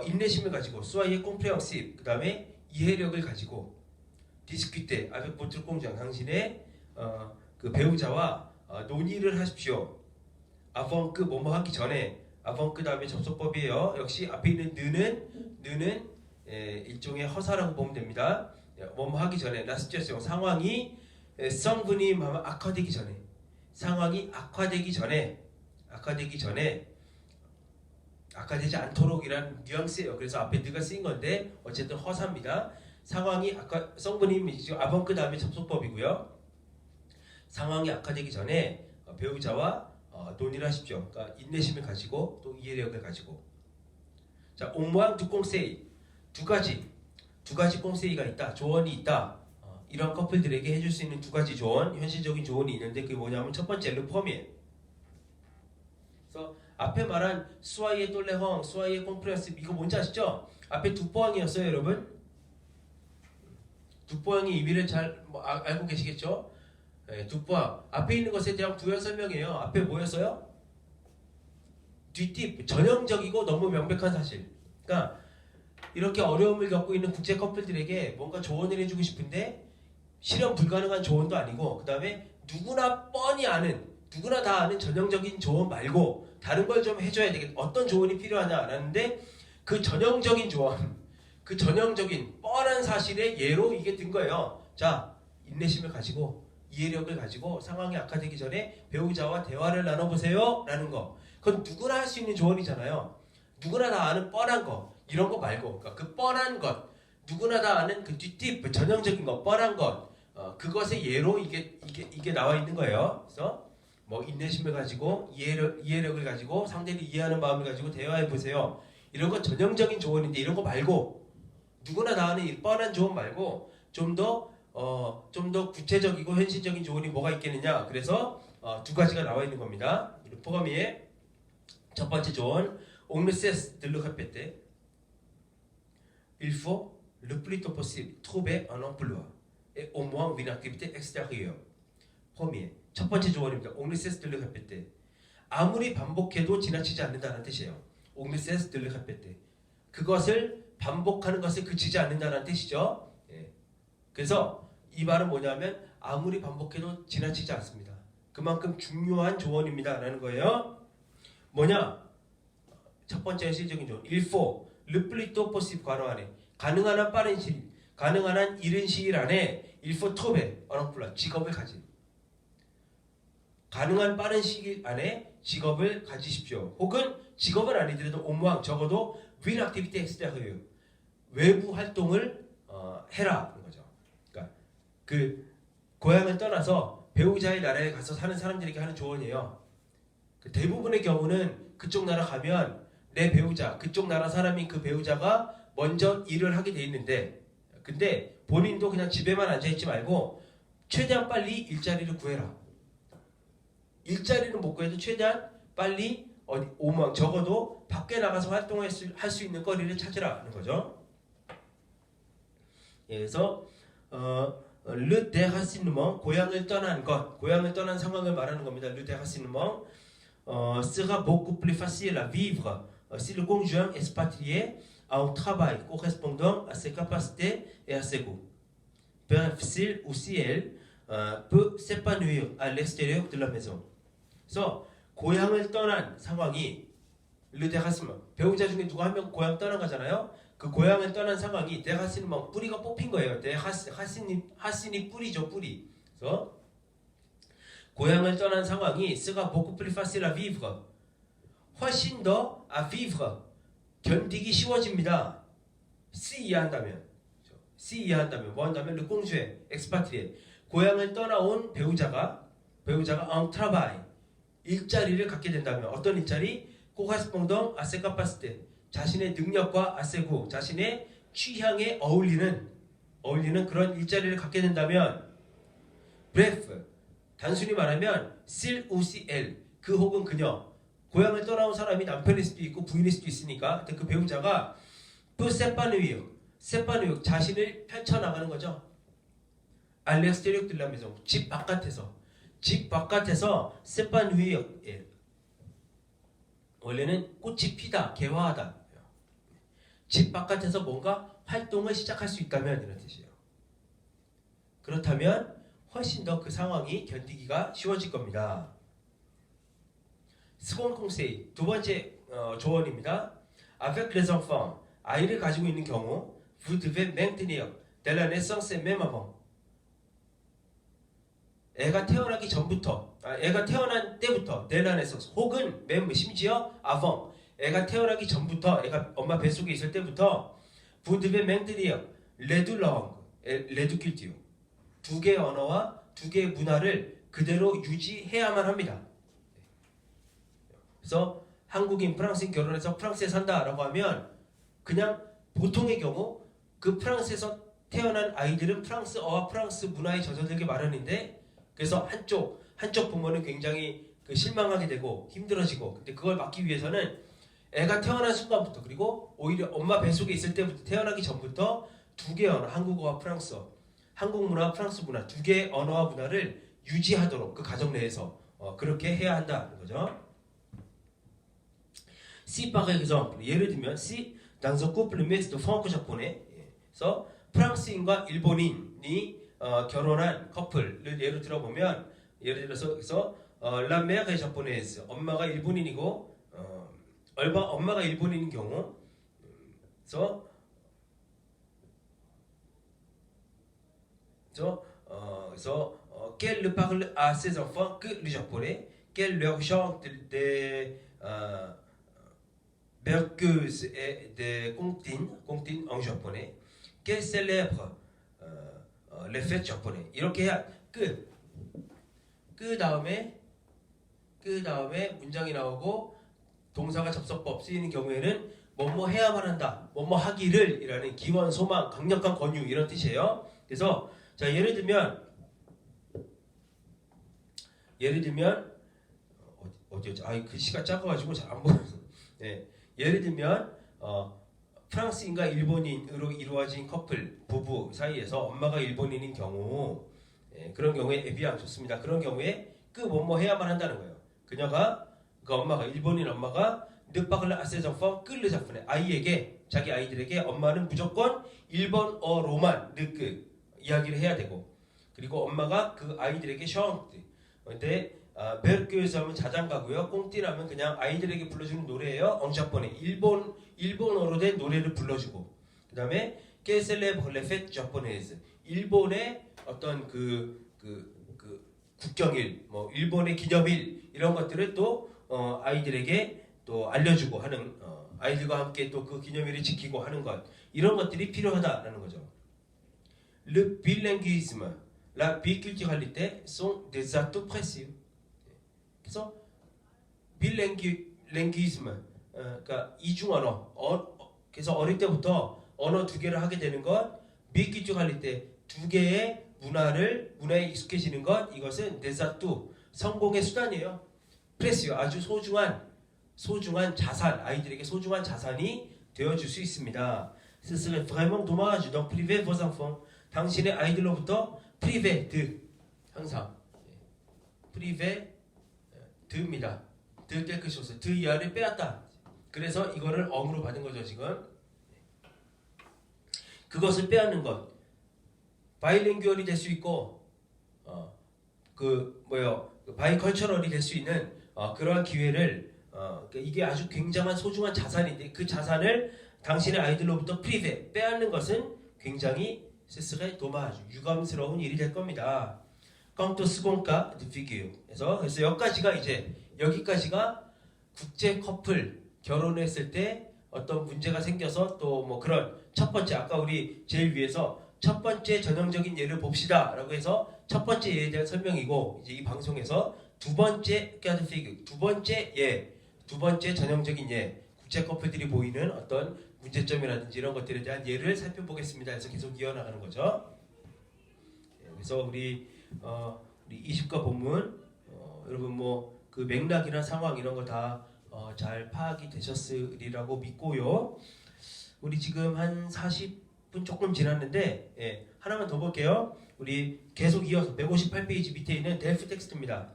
인내심을 가지고 soyez compréhensif 그 다음에 이해력을 가지고 discuter avec votre conjoint 당신의 그 배우자와 논의를 하십시오. avant que 뭐뭐 하기 전에 avant que 다음에 접속법이에요. 역시 앞에 있는 느는 일종의 허사라고 보면 됩니다. 뭐뭐 하기 전에 la situation 상황이 s'envenime 하면 악화되기 전에 상황이 악화되기 전에 악화되지 않도록이라는 뉘앙스예요. 그래서 앞에 느가 쓰인 건데 어쨌든 허사입니다. 상황이 아까 성분이 지금 avant 그 다음에 접속법이고요. 상황이 악화되기 전에 배우자와 논의를 하십시오. 그러니까 인내심을 가지고 또 이해력을 가지고. 자, 옹모항 두 꽁세이 두 가지 꽁세이가 있다. 조언이 있다. 이런 커플들에게 해줄 수 있는 두 가지 조언, 현실적인 조언이 있는데 그게 뭐냐면 첫 번째 르포미에. 그래서 앞에 말한 수아이의 똘레헝, 수아이의 꽁프레스 이거 뭔지 아시죠? 앞에 두포항이었어요, 여러분. 두포항의 의미를 잘 알고 계시겠죠? 네, 두포항 앞에 있는 것에 대한 부연 설명이에요. 앞에 뭐였어요? 뒷팁 전형적이고 너무 명백한 사실. 그러니까 이렇게 어려움을 겪고 있는 국제 커플들에게 뭔가 조언을 해주고 싶은데 실현 불가능한 조언도 아니고 그 다음에 누구나 뻔히 아는 누구나 다 아는 전형적인 조언 말고 다른 걸 좀 해줘야 되겠다. 어떤 조언이 필요하냐 하는데 그 전형적인 조언 그 전형적인 뻔한 사실의 예로 이게 든 거예요. 자, 인내심을 가지고 이해력을 가지고 상황이 악화되기 전에 배우자와 대화를 나눠보세요 라는 거. 그건 누구나 할 수 있는 조언이잖아요. 누구나 다 아는 뻔한 거 이런 거 말고 그러니까 그 뻔한 것 누구나 다 아는 그 뒷팁 그 전형적인 거 뻔한 것 그것의 예로 이게 나와 있는 거예요. 그래서 뭐 인내심을 가지고 이해력을 가지고 상대를 이해하는 마음을 가지고 대화해 보세요. 이런 건 전형적인 조언인데 이런 거 말고 누구나 다 아는 이 뻔한 조언 말고 좀 더 구체적이고 현실적인 조언이 뭐가 있겠느냐. 그래서 두 가지가 나와 있는 겁니다. 포거미의 첫 번째 조언, on ne cesse de le répéter. Il faut le plus tôt possible trouver un emploi et au moins une activité extérieure. 포거미의 첫 번째 조언입니다. on ne cesse de le répéter. 아무리 반복해도 지나치지 않는다는 뜻이에요. on ne cesse de le répéter. 그것을 반복하는 것에 그치지 않는다는 뜻이죠. 예. 그래서 이 말은 뭐냐면 아무리 반복해도 지나치지 않습니다. 그만큼 중요한 조언입니다 라는 거예요. 뭐냐? 첫 번째 현실적인 조언. Il faut le plus tôt possible 괄호 안에 가능한 한 빠른 시일, 가능한 한 이른 시일 안에 il faut trouver un emploi 직업을 가진 가능한 빠른 시일 안에 직업을 가지십시오. 혹은 직업은 아니더라도 오무항 적어도 will activité extérieure 외부 활동을 해라 그런 거죠. 그러니까 그 고향을 떠나서 배우자의 나라에 가서 사는 사람들에게 하는 조언이에요. 대부분의 경우는 그쪽 나라 가면 내 배우자, 그쪽 나라 사람인 그 배우자가 먼저 일을 하게 돼 있는데 근데 본인도 그냥 집에만 앉아있지 말고 최대한 빨리 일자리를 구해라. 일자리는 못 구해도 최대한 빨리 오망 적어도 밖에 나가서 활동할 수 있는 거리를 찾으라는 거죠. 예, 그래서 le déracinement 고향을 떠난 것, 고향을 떠난 상황을 말하는 겁니다. le déracinement sera beaucoup plus facile à vivre si le conjoint expatrié a un travail correspondant à ses capacités et à ses goûts. Bref, s'il ou si elle peut s'épanouir à l'extérieur de la maison. 그래서 고향을 떠난 상황이 le déracinement 배우자 중에 누가 한 명 고향 떠난 거잖아요. 그 고향을 떠난 상황이 déracinement 뿌리가 뽑힌 거예요. 하신이 뿌리죠, 뿌리. 그래서 고향을 떠난 상황이 sera beaucoup plus facile à vivre 훨씬 더 à vivre 견디기 쉬워집니다. si 이해한다면 뭐 한다면 le conjoint expatrié 고향을 떠나온 배우자가 un travail 일자리를 갖게 된다면 어떤 일자리? correspondant à ses capacités 자신의 능력과 아세고 자신의 취향에 어울리는 그런 일자리를 갖게 된다면 bref 단순히 말하면 s'il ou si elle 그 혹은 그녀 고향을 떠나온 사람이 남편일 수도 있고 부인일 수도 있으니까 근데 그 배우자가 peut s'épanouir 자신을 펼쳐나가는 거죠. à l'extérieur de la maison 집 바깥에서 s'épanouir 원래는 꽃이 피다, 개화하다. 집 바깥에서 뭔가 활동을 시작할 수 있다면 이런 뜻이에요. 그렇다면 훨씬 더 그 상황이 견디기가 쉬워질 겁니다. 스콘 콩세이 두 번째 조언입니다. Avec les enfants 아이를 가지고 있는 경우 vous devez maintenir dès la naissance et même avant 애가 태어나기 전부터, 애가 태어난 때부터, dès la naissance, 혹은 même 심지어 avant, 애가 태어나기 전부터, 애가 엄마 뱃속에 있을 때부터, vous devez maintenir, les deux langues, les deux cultures. 두 개의 언어와 두 개의 문화를 그대로 유지해야만 합니다. 그래서 한국인, 프랑스인 결혼해서 프랑스에 산다라고 하면 그냥 보통의 경우 그 프랑스에서 태어난 아이들은 프랑스어와 프랑스 문화에 젖어들기 마련인데 그래서 한쪽 부모는 굉장히 실망하게 되고 힘들어지고 근데 그걸 막기 위해서는 애가 태어난 순간부터 그리고 오히려 엄마 뱃속에 있을 때부터 태어나기 전부터 두 개의 언어, 한국어와 프랑스어, 한국 문화와 프랑스 문화 두 개의 언어와 문화를 유지하도록 그 가정 내에서 그렇게 해야 한다는 거죠. Si par exemple, 예를 들면 si dans un couple mixte franco-japonais,서 프랑스인과 일본인이 결혼한 커플을 예로 들어보면 예를 들어서 그래서 la mère est japonaise, 엄마가 일본인이고 엄마가 일본인인 경우 그래서 qu'elle ne parle à ses enfants que le japonais, qu'elle leur chante des berceuses et des comptines en japonais, qu'elle célèbre les fêtes japonais. 이렇게 해야 그 다음에 문장이 나오고 동사가 접속법 쓰이는 경우에는 뭐뭐 해야만 한다, 뭐뭐 하기를 이라는 기원, 소망, 강력한 권유 이런 뜻이에요. 그래서 자 예를 들면 어디였지? 글씨가 작아가지고 잘 안 보여서. 네. 예를 들면 프랑스인과 일본인으로 이루어진 커플 부부 사이에서 엄마가 일본인인 경우 그런 경우에 에비앙 좋습니다. 그런 경우에 그 뭐뭐 해야만 한다는 거예요. 그 엄마가 일본인 엄마가 ne parle à ses enfants que le japonais. 자기 아이들에게 엄마는 무조건 일본어로만 이야기를 해야 되고 그리고 엄마가 그 아이들에게 chante. 근데 베르크에서 하면 자장가고요. 꽁띠라면 그냥 아이들에게 불러주는 노래예요. 엉자폰에 일본어로 된 노래를 불러주고 그 다음에 que célèbre les fêtes japonaises. 일본의 어떤 국경일, 뭐 일본의 기념일 이런 것들을 또 아이들에게 또 알려주고 하는 아이들과 함께 또 그 기념일을 지키고 하는 것 이런 것들이 필요하다라는 거죠. Le bilinguisme, la biculturalité sont des atouts précieux. 그래서 빌랭귀이즘, 그러니까 이중언어, 그래서 어릴 때부터 언어 두 개를 하게 되는 것, 비culturalité 두 개의 문화에 익숙해지는 것, 이것은 데사투 성공의 수단이에요. 프레시오 아주 소중한 자산, 아이들에게 소중한 자산이 되어줄 수 있습니다. Ce serait vraiment dommage d'en priver vos enfants. 당신의 아이들로부터 privé de 항상 privé 드입니다. 드 깨끗이었어요. 드 이하를 빼앗다. 그래서 이거를 엉으로 받은 거죠 지금. 그것을 빼앗는 것. 바이링규얼이 될 수 있고 바이컬처럴이 될 수 있는 그러한 기회를 이게 아주 굉장한 소중한 자산인데 그 자산을 당신의 아이들로부터 프리베 빼앗는 것은 굉장히 스스로의 도마주 유감스러운 일이 될 겁니다. 깡또 스공가 드피규. 그래서 여기까지가 국제 커플 결혼했을 때 어떤 문제가 생겨서 또 뭐 그런 첫 번째 아까 우리 제일 위에서 첫 번째 전형적인 예를 봅시다라고 해서 첫 번째 예에 대한 설명이고 이제 이 방송에서 두 번째 피규 두 번째 전형적인 예 국제 커플들이 보이는 어떤 문제점이라든지 이런 것들에 대한 예를 살펴보겠습니다. 그래서 계속 이어나가는 거죠. 그래서 우리 20과 본문 여러분 뭐 그 맥락이나 상황 이런 거 다 잘 파악이 되셨으리라고 믿고요. 우리 지금 한 40분 조금 지났는데 하나만 더 볼게요. 우리 계속 이어서 158페이지 밑에 있는 델프 텍스트입니다.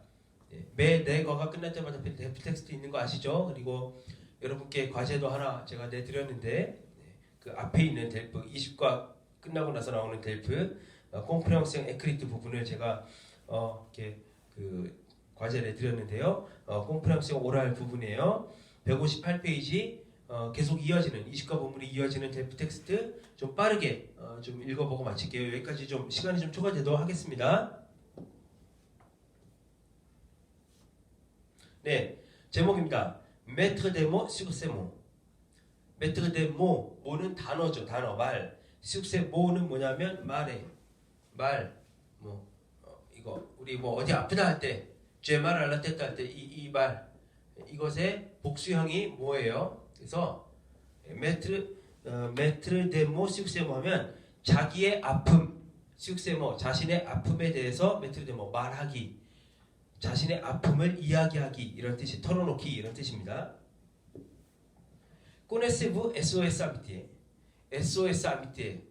매 내과가 끝날 때마다 델프 텍스트 있는 거 아시죠? 그리고 여러분께 과제도 하나 제가 내드렸는데 그 앞에 있는 델프 20과 끝나고 나서 나오는 델프 콩프레형성 에크리트 부분을 제가 이렇게 그 과제를 내드렸는데요. 콩프레형성 오랄 부분이에요. 158페이지 계속 이어지는 20과 본문이 이어지는 델프 텍스트 좀 빠르게 좀 읽어보고 마칠게요. 여기까지 좀 시간이 좀 초과되도록 하겠습니다. 네, 제목입니다. Mettre des mots sur ces mots. Mettre des mots, 모는 단어죠, 단어, 말. 수세 뭐는 뭐냐면 뭐 이거 우리 뭐 어디 아프다 할 때 죄말 알라테타 할 때 이 말 이것의 복수형이 뭐예요? 그래서 메트르 데모 수세모 하면 자기의 아픔 수세모 자신의 아픔에 대해서 메트르 데모 말하기 자신의 아픔을 이야기하기 이런 뜻이 털어놓기 이런 뜻입니다. Connaissez-vous SOS Amitié? SOS Amitié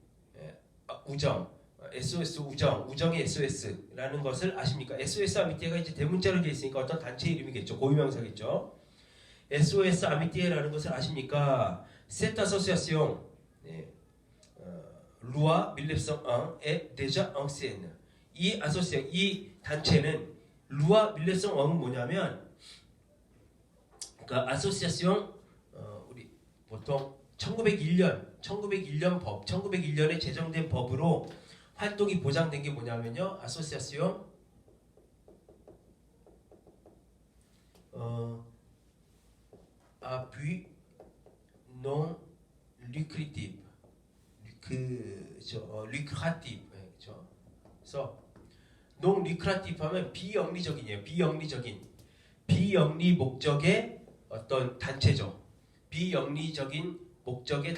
우정, SOS 우정의 SOS라는 것을 아십니까? SOS 아미띠에가 이제 대문자로 되어 있으니까 어떤 단체 이름이겠죠. 고유명사겠죠. SOS 아미띠에라는 것을 아십니까? Cette association, Loi 1901 est déjà ancienne. 이 단체는 Loi 1901은 뭐냐면, 그러니까 association 우리 보통 1901년에 제정된 법으로 활동이 보장된 게 뭐냐면요. 아소시아시옹 appui non lucratif lucratif 그렇죠. 그래서 non lucratif 하면 비영리적인이에요. 비영리 목적의 어떤 단체죠. 비영리적인 목적의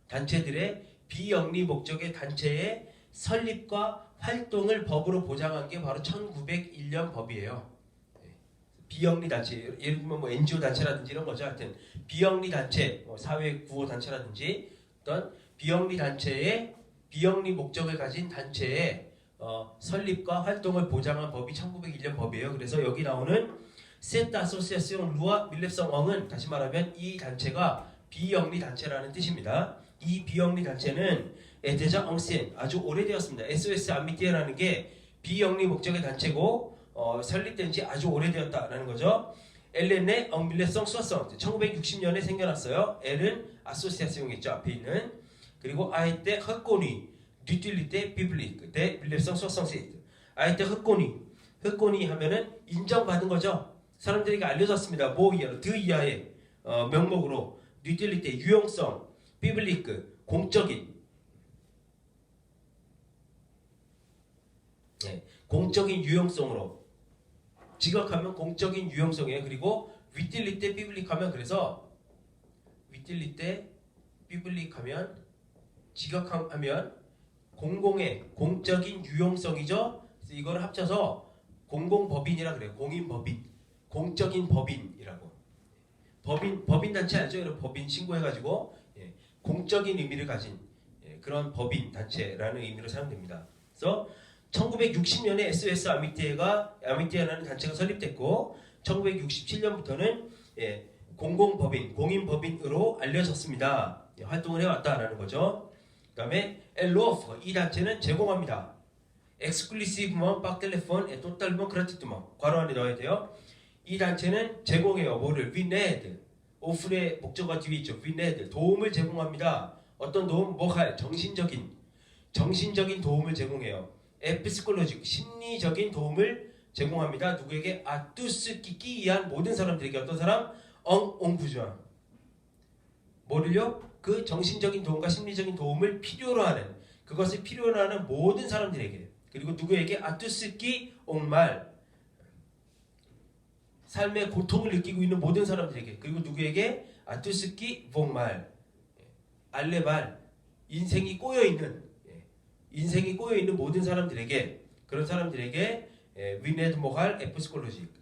단체들의 비영리 목적의 단체의 설립과 활동을 법으로 보장한 게 바로 1901년 법이에요. 비영리 단체, 예를 들면 뭐 NGO 단체라든지 이런 거죠. 하여튼 비영리 단체, 뭐 사회 구호 단체라든지 어떤 비영리 단체의 비영리 목적을 가진 단체의 설립과 활동을 보장한 법이 1901년 법이에요. 그래서 여기 나오는 Cette association loi 1901은 다시 말하면 이 단체가 비영리 단체라는 뜻입니다. 이 비영리 단체는 déjà ancien 아주 오래되었습니다. SOS 아미띠에라는 게 비영리 목적의 단체고 설립된 지 아주 오래되었다라는 거죠. Elle est née en 1960 1960년에 생겨났어요. L은 아소시아시옹이죠. 앞에 있는. 그리고 a été reconnue d'utilité publique dès 1967 a été reconnue 하면은 인정받은 거죠. 사람들에게 알려졌습니다. 뭐 이하로 드 이하의 명목으로 뉴틸리티 유용성, 비블리크 공적인 공적인 유용성으로 지각하면 공적인 유용성이에요. 그리고 위틸리테 비블릭하면 그래서 위틸리테 비블릭하면 지각하면 공공의 공적인 유용성이죠. 그래서 이걸 합쳐서 공공법인이라 그래요. 공인법인, 공적인 법인이라고. 법인 단체 알죠? 여러분 법인 신고해가지고 공적인 의미를 가진 그런 법인 단체라는 의미로 사용됩니다. 그래서 1960년에 SOS 아미띠에라는 단체가 설립됐고 1967년부터는 공공법인, 공인법인으로 알려졌습니다. 활동을 해왔다라는 거죠. 그 다음에 엘로프 이 단체는 제공합니다. exclusivement par téléphone et totalement gratuitement 괄호 안에 넣어야 돼요. 이 단체는 제공해요. 뭐를? 위네드 오프의 목적어 뒤에 있죠. 위네드 도움을 제공합니다. 어떤 도움? 뭐할? 정신적인 도움을 제공해요. 에피스콜로직 심리적인 도움을 제공합니다. 누구에게? 아투스키키 이한 모든 사람들에게. 어떤 사람? 엉옹부주아 뭐를요? 그 정신적인 도움과 심리적인 도움을 필요로 하는 그것을 필요로 하는 모든 사람들에게. 그리고 누구에게? 아투스키 옹말 삶의 고통을 느끼고 있는 모든 사람들에게. 그리고 누구에게? 아투스키 봉말 알레발 인생이 꼬여있는 모든 사람들에게. 그런 사람들에게 위네드 모할 에프스콜로직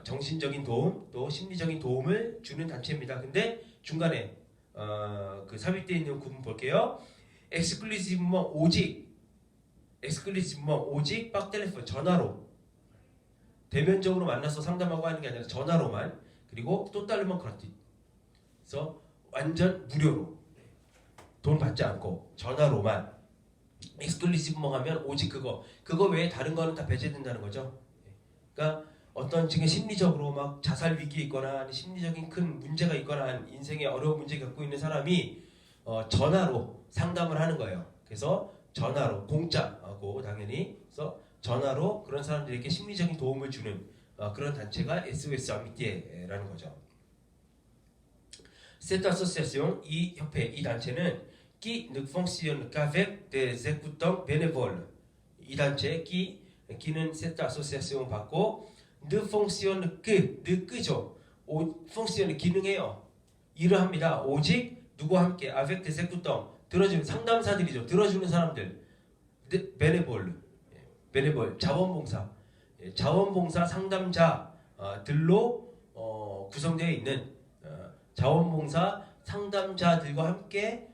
정신적인 도움 또 심리적인 도움을 주는 단체입니다. 근데 중간에 그 삽입되어 있는 구문 볼게요. 엑스클루시브먼 오직 빡 텔레폰 전화로 대면적으로 만나서 상담하고 하는 게 아니라 전화로만. 그리고 또 딸르먼 그라티 그래서 완전 무료로 돈 받지 않고 전화로만. 익스클루시브만 하면 오직 그거 외에 다른 거는 다 배제된다는 거죠. 그러니까 어떤 지금 심리적으로 막 자살 위기에 있거나 심리적인 큰 문제가 있거나 한 인생에 어려운 문제 겪고 있는 사람이 전화로 상담을 하는 거예요. 그래서 전화로 공짜하고 당연히 그래서 전화로 그런 사람들에게 심리적인 도움을 주는 그런 단체가 SOS 아미띠에라는 거죠. Cette association 이 협회 이 단체는 qui ne fonctionne qu'avec des écoutants bénévoles. 이 단체 끼는 cette association 받고 ne fonctionne que, ne 끄죠. fonctionne 기능해요. 일을 합니다. 오직 누구와 함께 avec des écoutants 들어주는 상담사들이죠. 들어주는 사람들. bénévole, bénévole 자원봉사, 자원봉사 상담자들로 구성되어 있는 자원봉사 상담자들과 함께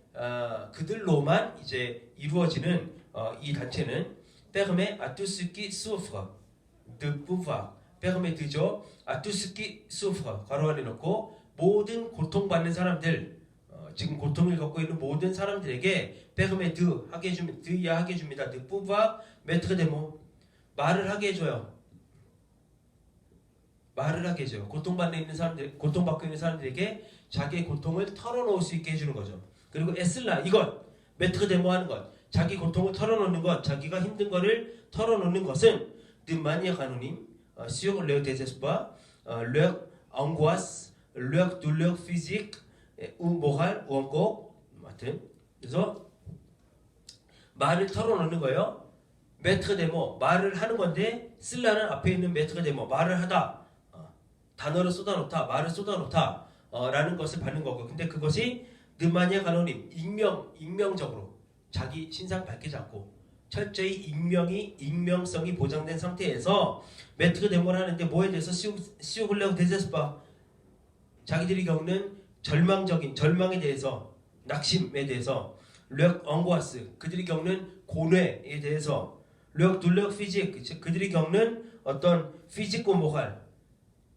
그들로만 이제 이루어지는 이 단체는 permet à tous ceux qui souffrent de pouvoir permet죠. à tous ceux qui souffrent 괄호 안에 넣고 모든 고통받는 사람들 지금 고통을 겪고 있는 모든 사람들에게 permet 하게 해줍니다. 드야 하게 해줍니다. de pouvoir mettre des mots 말을 하게 해줘요. 말을 하게 해줘요. 고통받고 있는 사람들에게 자기의 고통을 털어놓을 수 있게 해주는 거죠. 그리고 에슬라 이것 메트르 데모 하는 것 자기 고통을 털어놓는 것 자기가 힘든 거를 털어놓는 것은 de manière anonyme sur leur désespoir, leur angoisse, leur douleur physique ou morale ou encore 하여튼 그래서 말을 털어놓는 거예요. 메트르 데모 말을 하는 건데 슬라는 앞에 있는 메트르 데모 말을 하다 단어를 쏟아놓다 말을 쏟아놓다 라는 것을 받는 거고 근데 그것이 느마니아 가노님 익명적으로 자기 신상 밝히지 않고 철저히 익명성이 보장된 상태에서 메트르 데모를 하는데 뭐에 대해서 시오글레오 데제스파 자기들이 겪는 절망에 대해서 낙심에 대해서 르 엉고아스 그들이 겪는 고뇌에 대해서 르 둘르 피직 그들이 겪는 어떤 피직고 모할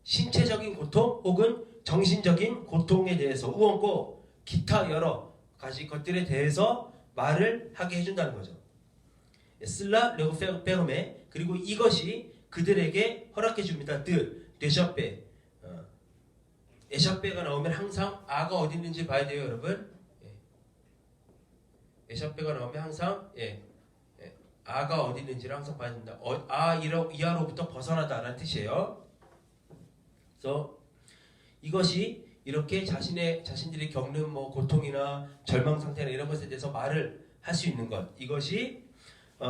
신체적인 고통 혹은 정신적인 고통에 대해서 우엉고 기타 여러 가지 것들에 대해서 말을 하게 해준다는 거죠. 슬라 레고 페르메 그리고 이것이 그들에게 허락해 줍니다. 데샤페 에샤페가 나오면 항상 아가 어디 있는지 봐야 돼요, 여러분. 에샤페가 나오면 항상 아가 어디 있는지를 항상 봐야 된다. 이하로부터 벗어나다라는 뜻이에요. 그래서 이것이 이렇게 자신들이 겪는 뭐 고통이나 절망 상태나 이런 것에 대해서 말을 할 수 있는 것 이것이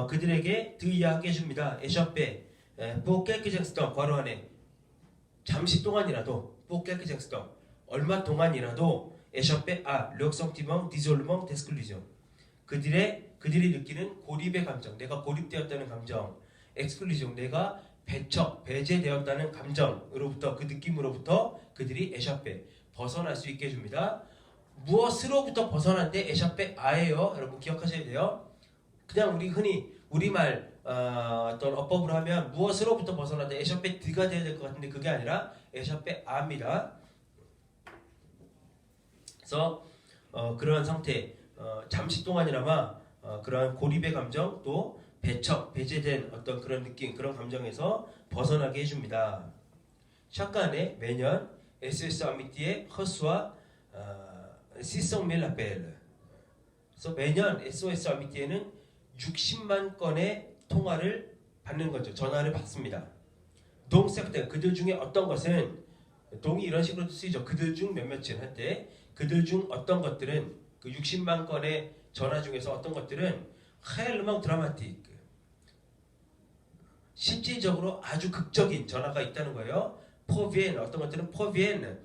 그들에게 드이하게 해줍니다. 에샤페 포켓크쟁스턴 괄호 안에 잠시 동안이라도 포켓크쟁스턴 얼마 동안이라도 에샤페 력성티멍 디졸르멍 데스클리죠 그들이 느끼는 고립의 감정 내가 고립되었다는 감정 엑스클리종 내가 배제되었다는 감정으로부터 그 느낌으로부터 그들이 에샤페 벗어날 수 있게 해줍니다. 무엇으로부터 벗어난데 에샤페 아예요. 여러분 기억하셔야 돼요. 그냥 우리 흔히 우리말 어떤 어법으로 하면 무엇으로부터 벗어난데 에샤페 드가 돼야 될 것 같은데 그게 아니라 에샤페 아입니다. 그래서 그러한 상태 잠시 동안이나마 그러한 고립의 감정 또 배제된 어떤 그런 느낌, 그런 감정에서 벗어나게 해줍니다. 샤카네 매년 SOS 아미띠의 허수와 시성멜 아펠. 그래서 매년 SOS 아미띠에는 60만 건의 통화를 받는 거죠. 전화를 받습니다. 동섹터 그들 중에 어떤 것은 동이 이런 식으로 쓰이죠. 그들 중 몇몇은 할 때 그들 중 어떤 것들은 그 60만 건의 전화 중에서 어떤 것들은 헤르망 드라마틱 실질적으로 아주 극적인 전화가 있다는 거예요. 포비엔 어떤 것들은 포비엔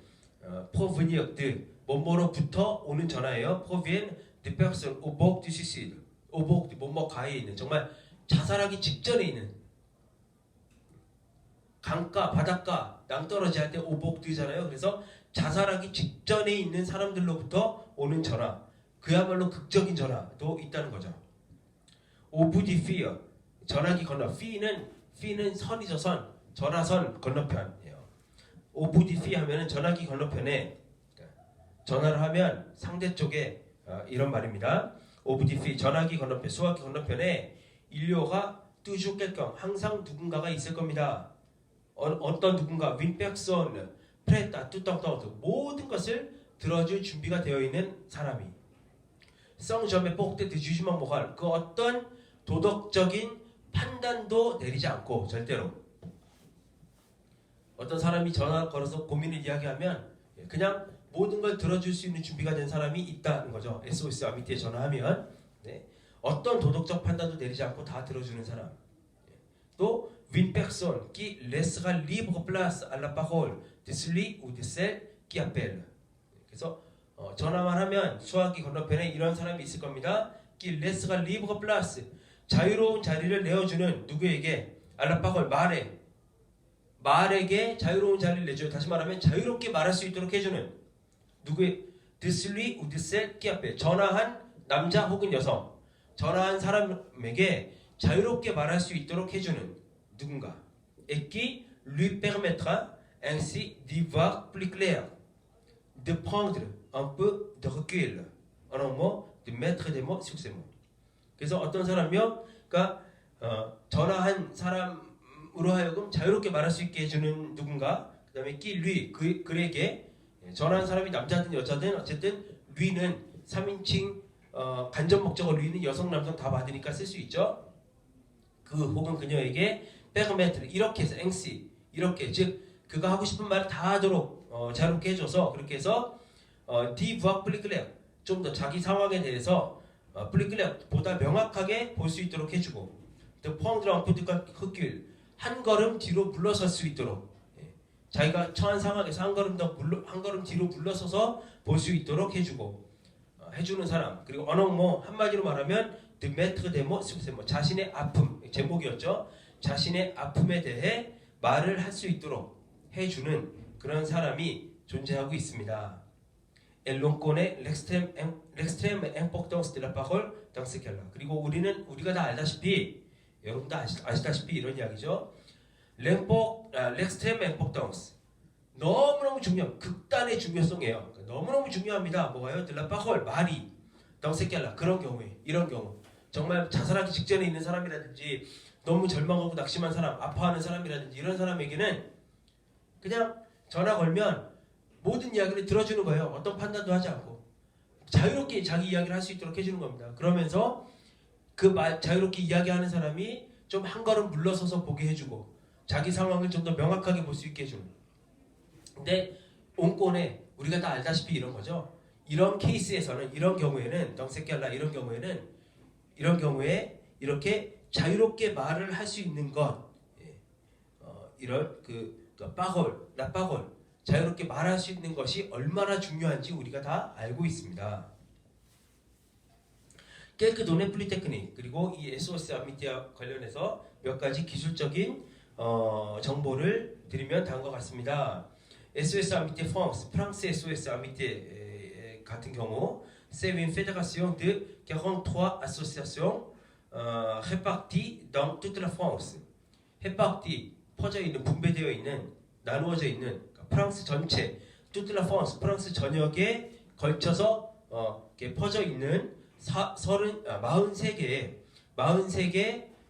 포브니역드 뭐뭐로부터 오는 전화예요. 포비엔 de personne au bord du suicide au bord 뭐뭐 가에 있는 정말 자살하기 직전에 있는 강가 바닷가 낭떠러지 할 때 오복드잖아요. 그래서 자살하기 직전에 있는 사람들로부터 오는 전화 그야말로 극적인 전화도 있다는 거죠. 오브디 피어 전화기 건너 피는 선이죠. 선 전화선 건너편이에요. 오브디 피 하면은 전화기 건너편에 전화를 하면 상대 쪽에 이런 말입니다. 오브디 피 전화기 건너편 수화기 건너편에 인류가 뚜주 깰경 항상 누군가가 있을 겁니다. 어떤 누군가 윈백선 프레타 뚜떡떡 모든 것을 들어줄 준비가 되어 있는 사람이 성점의 폭대 드주시만 뭐할 그 어떤 도덕적인 판단도 내리지 않고 절대로 어떤 사람이 전화 걸어서 고민을 이야기하면 그냥 모든 걸 들어줄 수 있는 준비가 된 사람이 있다는 거죠. SOS 아미띠에 전화하면 네. 어떤 도덕적 판단도 내리지 않고 다 들어주는 사람. 또 une personne qui laissera libre place à la parole de celui ou de celle qui appelle. 그래서 전화만 하면 수화기 건너편에 이런 사람이 있을 겁니다. qui laissera libre place. 자유로운 자리를 내어주는 누구에게? à la parole 말에게 자유로운 자리를 내줘요. 다시 말하면 자유롭게 말할 수 있도록 해주는 누구의? de celui ou de celle qui appelle. 전화한 남자 혹은 여성. 전화한 사람에게 자유롭게 말할 수 있도록 해주는 누군가. Et qui lui permettra ainsi d'y voir plus clair, de prendre un peu de recul. En un mot, de mettre des mots sur ces mots. 그래서 어떤 사람이요? 그러니까 전화한 사람으로 하여금 자유롭게 말할 수 있게 해주는 누군가. 그 다음에 qui lui, 그에게 전화한 사람이 남자든 여자든 어쨌든 lui는 3인칭 간접 목적어 루이는 여성 남성 다 받으니까 쓸 수 있죠. 그 혹은 그녀에게 permettre 이렇게 해서 ainsi 이렇게 즉 그가 하고 싶은 말을 다 하도록 자유롭게 해줘서 그렇게 해서 d'y voir plus clair 좀 더 자기 상황에 대해서 plus clair 보다 명확하게 볼 수 있도록 해주고 de prendre un peu de recul 한 걸음 뒤로 물러설 수 있도록 자기가 처한 상황에서 한 걸음 뒤로 물러서서 볼 수 있도록 해주고 해주는 사람. 그리고 언어모 한마디로 말하면 de mettre des mots sur ses mots. 자신의 아픔 제목이었죠. 자신의 아픔에 대해 말을 할 수 있도록 해주는 그런 사람이 존재하고 있습니다. Et l'on connaît l'extrême importance de la parole dans ce cas-là. 그리고 우리가 다 알다시피 여러분도 아시다시피 이런 이야기죠. l'extrême importance 너무너무 중요한 극단의 중요성이에요. 너무너무 중요합니다. 뭐가요? de la parole 말이 dans ce cas-là 그런 경우에 이런 경우 정말 자살하기 직전에 있는 사람이라든지 너무 절망하고 낙심한 사람, 아파하는 사람이라든지 이런 사람에게는 그냥 전화 걸면 모든 이야기를 들어주는 거예요. 어떤 판단도 하지 않고 자유롭게 자기 이야기를 할 수 있도록 해주는 겁니다. 그러면서 그 자유롭게 이야기하는 사람이 좀 한 걸음 물러서서 보게 해주고 자기 상황을 좀 더 명확하게 볼 수 있게 해주는. 근데 온권에 우리가 다 알다시피 이런 거죠. 이런 케이스에서는 이런 경우에는 덩세끼알라 이런 경우에 이렇게 자유롭게 말을 할 수 있는 것 이런 빠골 자유롭게 말할 수 있는 것이 얼마나 중요한지 우리가 다 알고 있습니다. quelques données plus techniques 그리고 이 SOS 아미띠와 관련해서 몇 가지 기술적인 정보를 드리면 다음과 같습니다. SOS 아미띠 프랑스 SOS 아미띠 같은 경우 c'est une fédération de 43 associations réparties dans toute la France. réparties 퍼져 있는 분배되어 있는 나누어져 있는 프랑스 전체 toute la France 프랑스 전역에 걸쳐서 이렇게 퍼져 있는 43개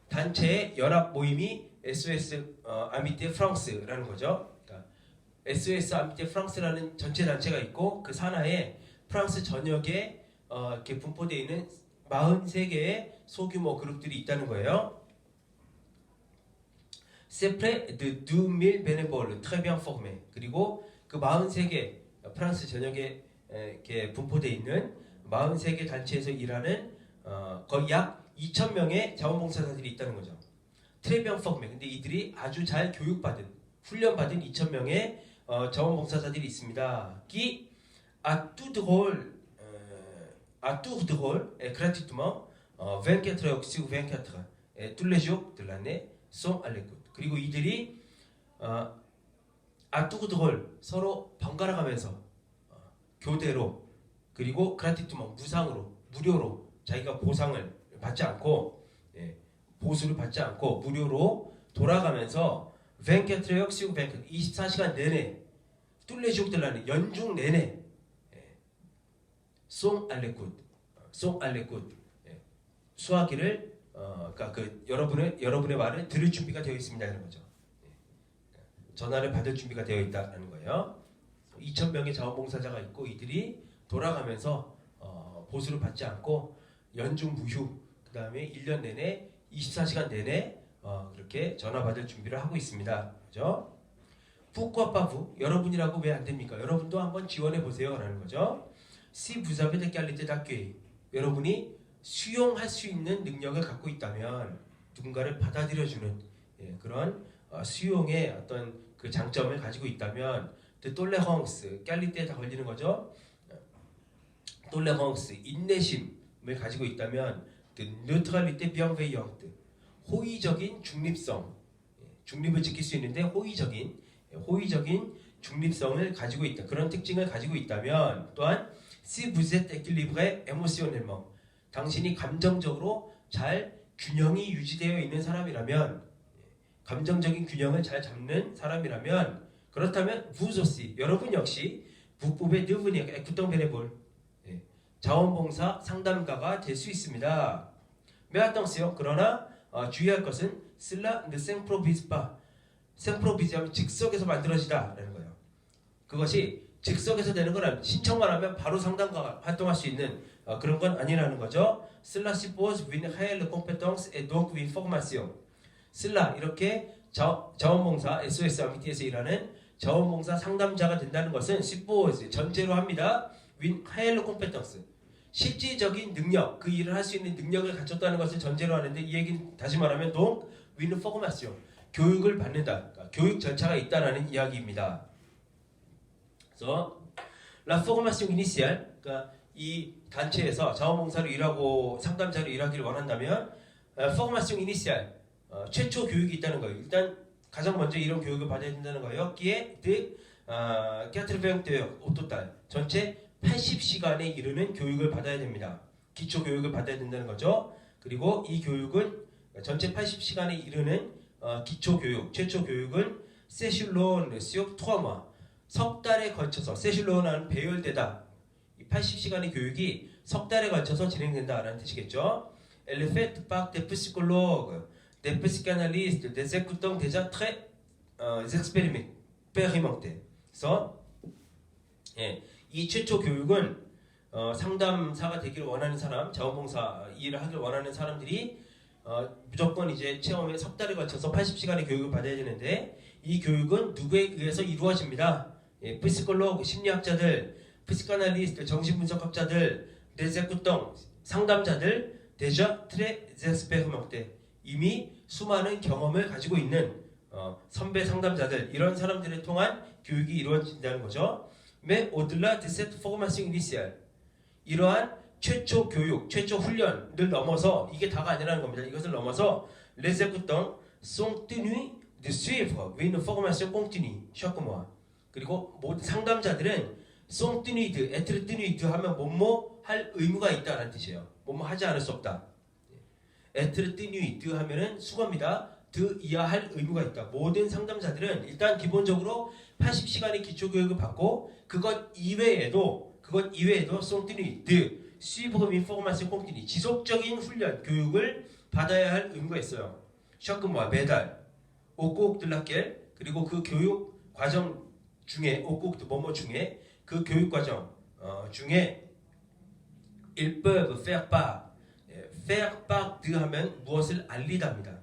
단체의 연합 모임이 SOS 아미띠 프랑스라는 거죠. 그러니까 SOS 아미띠 프랑스라는 전체 단체가 있고 그 산하에 프랑스 전역에 이렇게 분포되어 있는 43개의 소규모 그룹들이 있다는 거예요. C'est près de 2000 bénévoles très bien formés. 그리고 그 43개 프랑스 전역에 이렇게 분포되어 있는 43개 단체에서 일하는 거의 약 2,000명의 자원봉사자들이 있다는 거죠. très bien formés. 근데 이들이 아주 잘 교육받은 훈련받은 2,000명의 자원봉사자들이 있습니다. qui à tout rôle et gratuitement 24 heures sur 24 et tous les jours de l'année sont à l'écoute. 그리고 이들이 à tout rôle 서로 번갈아 가면서 교대로 그리고 gratuitement 무상으로 무료로 자기가 보상을 받지 않고 보수를 받지 않고 무료로 돌아가면서 24 heures sur 24 24시간 내내 tous les jours de l'année 연중 내내 sont à l'écoute 수화기를 그러니까 여러분의 말을 들을 준비가 되어 있습니다 이런 거죠. 전화를 받을 준비가 되어 있다는 거예요. 2,000명의 자원봉사자가 있고 이들이 돌아가면서 보수를 받지 않고 연중 무휴 그 다음에 1년 내내 24시간 내내 그렇게 전화 받을 준비를 하고 있습니다. 그죠? pourquoi pas vous? 여러분이라고 왜 안 됩니까? 여러분도 한번 지원해 보세요 라는 거죠. Si vous avez des qualités d'accueil. 여러분이 수용할 수 있는 능력을 갖고 있다면 누군가를 받아들여주는 그런 수용의 어떤 그 장점을 가지고 있다면 de tolérance, quality에 다 걸리는 거죠. tolérance, 인내심을 가지고 있다면 de neutralité bienveillante, 호의적인 중립성, 중립을 지킬 수 있는데 호의적인 중립성을 가지고 있다. 그런 특징을 가지고 있다면 또한 si vous êtes équilibré émotionnellement, 당신이 감정적으로 잘 균형이 유지되어 있는 사람이라면, 감정적인 균형을 잘 잡는 사람이라면, 그렇다면 vous aussi, 여러분 역시 vous pouvez devenir écoutant bénévole, 자원봉사 상담가가 될 수 있습니다. Mais attention, 그러나 주의할 것은 cela ne s'improvise pas. s'improvise 즉석에서 만들어지다라는 거예요. 그것이 즉석에서 되는 건 아니에요. 신청만 하면 바로 상담가가 활동할 수 있는 그런 건 아니라는 거죠. Cela suppose une réelle compétence et donc une formation. Cela 이렇게 자원봉사 SOS 아미티에서 일하는 자원봉사 상담자가 된다는 것은 suppose 전제로 합니다. une réelle compétence. 실질적인 능력, 그 일을 할 수 있는 능력을 갖췄다는 것을 전제로 하는데 이 얘기는 다시 말하면 donc une formation. 교육을 받는다. 그러니까 교육 절차가 있다라는 이야기입니다. 그래서 la formation initiale, 그러니까 이 단체에서 자원봉사로 일하고 상담자로 일하기를 원한다면 formation initiale, 최초 교육이 있다는 거예요. 일단 가장 먼저 이런 교육을 받아야 된다는 거예요. qui est de 80 heures au total. 전체 80시간에 이르는 교육을 받아야 됩니다. 기초 교육을 받아야 된다는 거죠. 그리고 이 교육은 전체 80시간에 이르는 기초 교육, 최초 교육은 세슐론 sur 3mois, 석 달에 걸쳐서, 세슐론은 배열되다. 이 80시간의 교육이 석 달에 걸쳐서 진행된다라는 뜻이겠죠. Elle est faite par des psychologues, des psychanalystes, des écoutants déjà très expérimentés. 그래서 이 최초 교육은 상담사가 되기를 원하는 사람, 자원봉사 일을 하기를 원하는 사람들이 무조건 이제 체험에 석 달에 걸쳐서 80시간의 교육을 받아야 되는데 이 교육은 누구에 의해서 이루어집니다. 피시콜로그 심리학자들, 피시카날리스트 정신분석학자들, 데제쿠똥 상담자들, 데자 트레 제스페르명테 이미 수많은 경험을 가지고 있는 선배 상담자들, 이런 사람들을 통한 교육이 이루어진다는 거죠. Mais au-delà de cette formation initiale, 이러한 최초 교육, 최초 훈련을 넘어서 이게 다가 아니라는 겁니다. 이것을 넘어서 les écoutants sont tenus de suivre une formation continue chaque mois. 그리고 모든 상담자들은 sont tenus de, être tenus de 하면 뭐뭐 할 의무가 있다라는 뜻이에요. 뭐뭐 하지 않을 수 없다. être tenus de 하면은 수거입니다. de 이야 할 의무가 있다. 모든 상담자들은 일단 기본적으로 80시간의 기초 교육을 받고 그것 이외에도 sont tenus de suivre une formation continue, 지속적인 훈련, 교육을 받아야 할 의무가 있어요. chaque mois, 매달, au cours de laquelle, 그리고 그 교육 과정 중에, au cours de 뭐뭐 중에, 그 교육 과정 중에 ils peuvent faire part de 하면 무엇을 알리답니다.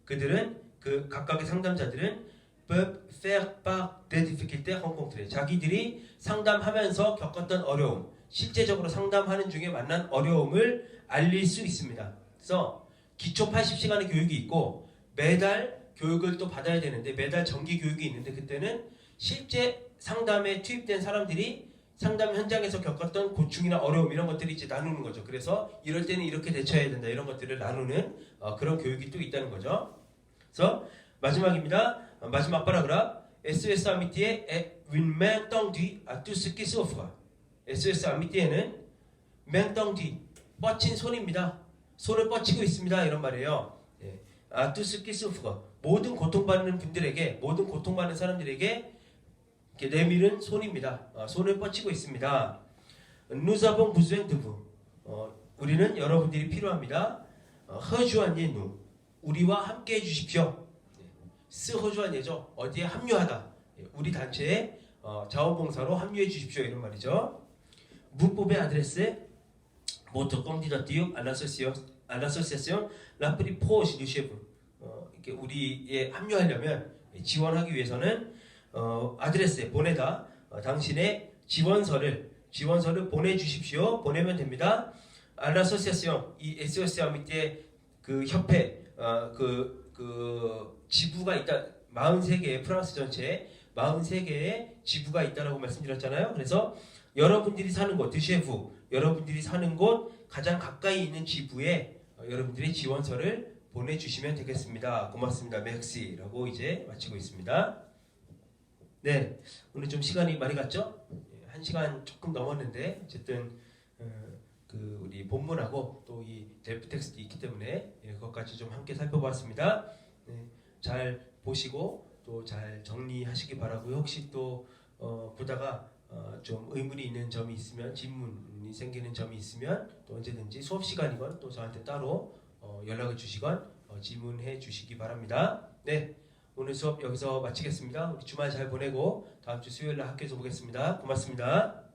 그들은 그 각각의 상담자들은 peuvent faire part des difficultés rencontrées, 자기들이 상담하면서 겪었던 어려움, 실제적으로 상담하는 중에 만난 어려움을 알릴 수 있습니다. 그래서 기초 80시간의 교육이 있고 매달 교육을 또 받아야 되는데 매달 정기 교육이 있는데 그때는 실제 상담에 투입된 사람들이 상담 현장에서 겪었던 고충이나 어려움 이런 것들이 이제 나누는 거죠. 그래서 이럴 때는 이렇게 대처해야 된다 이런 것들을 나누는 그런 교육이 또 있다는 거죠. 그래서 마지막입니다. 마지막 파라그раф. SOS Amitié est une main tendue à tout ce qui s'offre. SOS 아미띠에는 main tendue, 뻗친 손입니다. 손을 뻗치고 있습니다. 이런 말이에요. à tout ce qui souffre, 모든 고통받는 분들에게, 모든 고통받는 사람들에게 이렇게 내밀은 손입니다. 손을 뻗치고 있습니다. Nous avons besoin de vous. 우리는 여러분들이 필요합니다. rejoignez-nous. 우리와 함께 해주십시오. rejoignez죠. 어디에 합류하다. 우리 단체에 자원봉사로 합류해 주십시오. 이런 말이죠. Vous pouvez adresser votre candidature à l'association la plus proche de chez vous. 이렇게 우리에 합류하려면 지원하기 위해서는 아드레스에 보내다 당신의 지원서를 보내주십시오. 보내면 됩니다. 알라소시아시옹 이 에소시아 밑에 그 협회 그 지부가 있다. 43개의 프랑스 전체에 43개의 지부가 있다라고 말씀드렸잖아요. 그래서 여러분들이 사는 곳 드셰프 여러분들이 사는 곳 가장 가까이 있는 지부에 여러분들이 지원서를 보내주시면 되겠습니다. 고맙습니다. 맥시라고 이제 마치고 있습니다. 네, 오늘 좀 시간이 많이 갔죠? 1시간 조금 넘었는데 어쨌든 그 우리 본문하고 또 이 델프 텍스트 있기 때문에 그것까지 좀 함께 살펴봤습니다. 네, 잘 보시고 또 잘 정리하시기 바라고요. 혹시 또 보다가 좀 의문이 있는 점이 있으면 질문이 생기는 점이 있으면 또 언제든지 수업 시간이건 또 저한테 따로 연락을 주시건 질문해 주시기 바랍니다. 네, 오늘 수업 여기서 마치겠습니다. 우리 주말 잘 보내고 다음 주 수요일 날 학교에서 보겠습니다. 고맙습니다.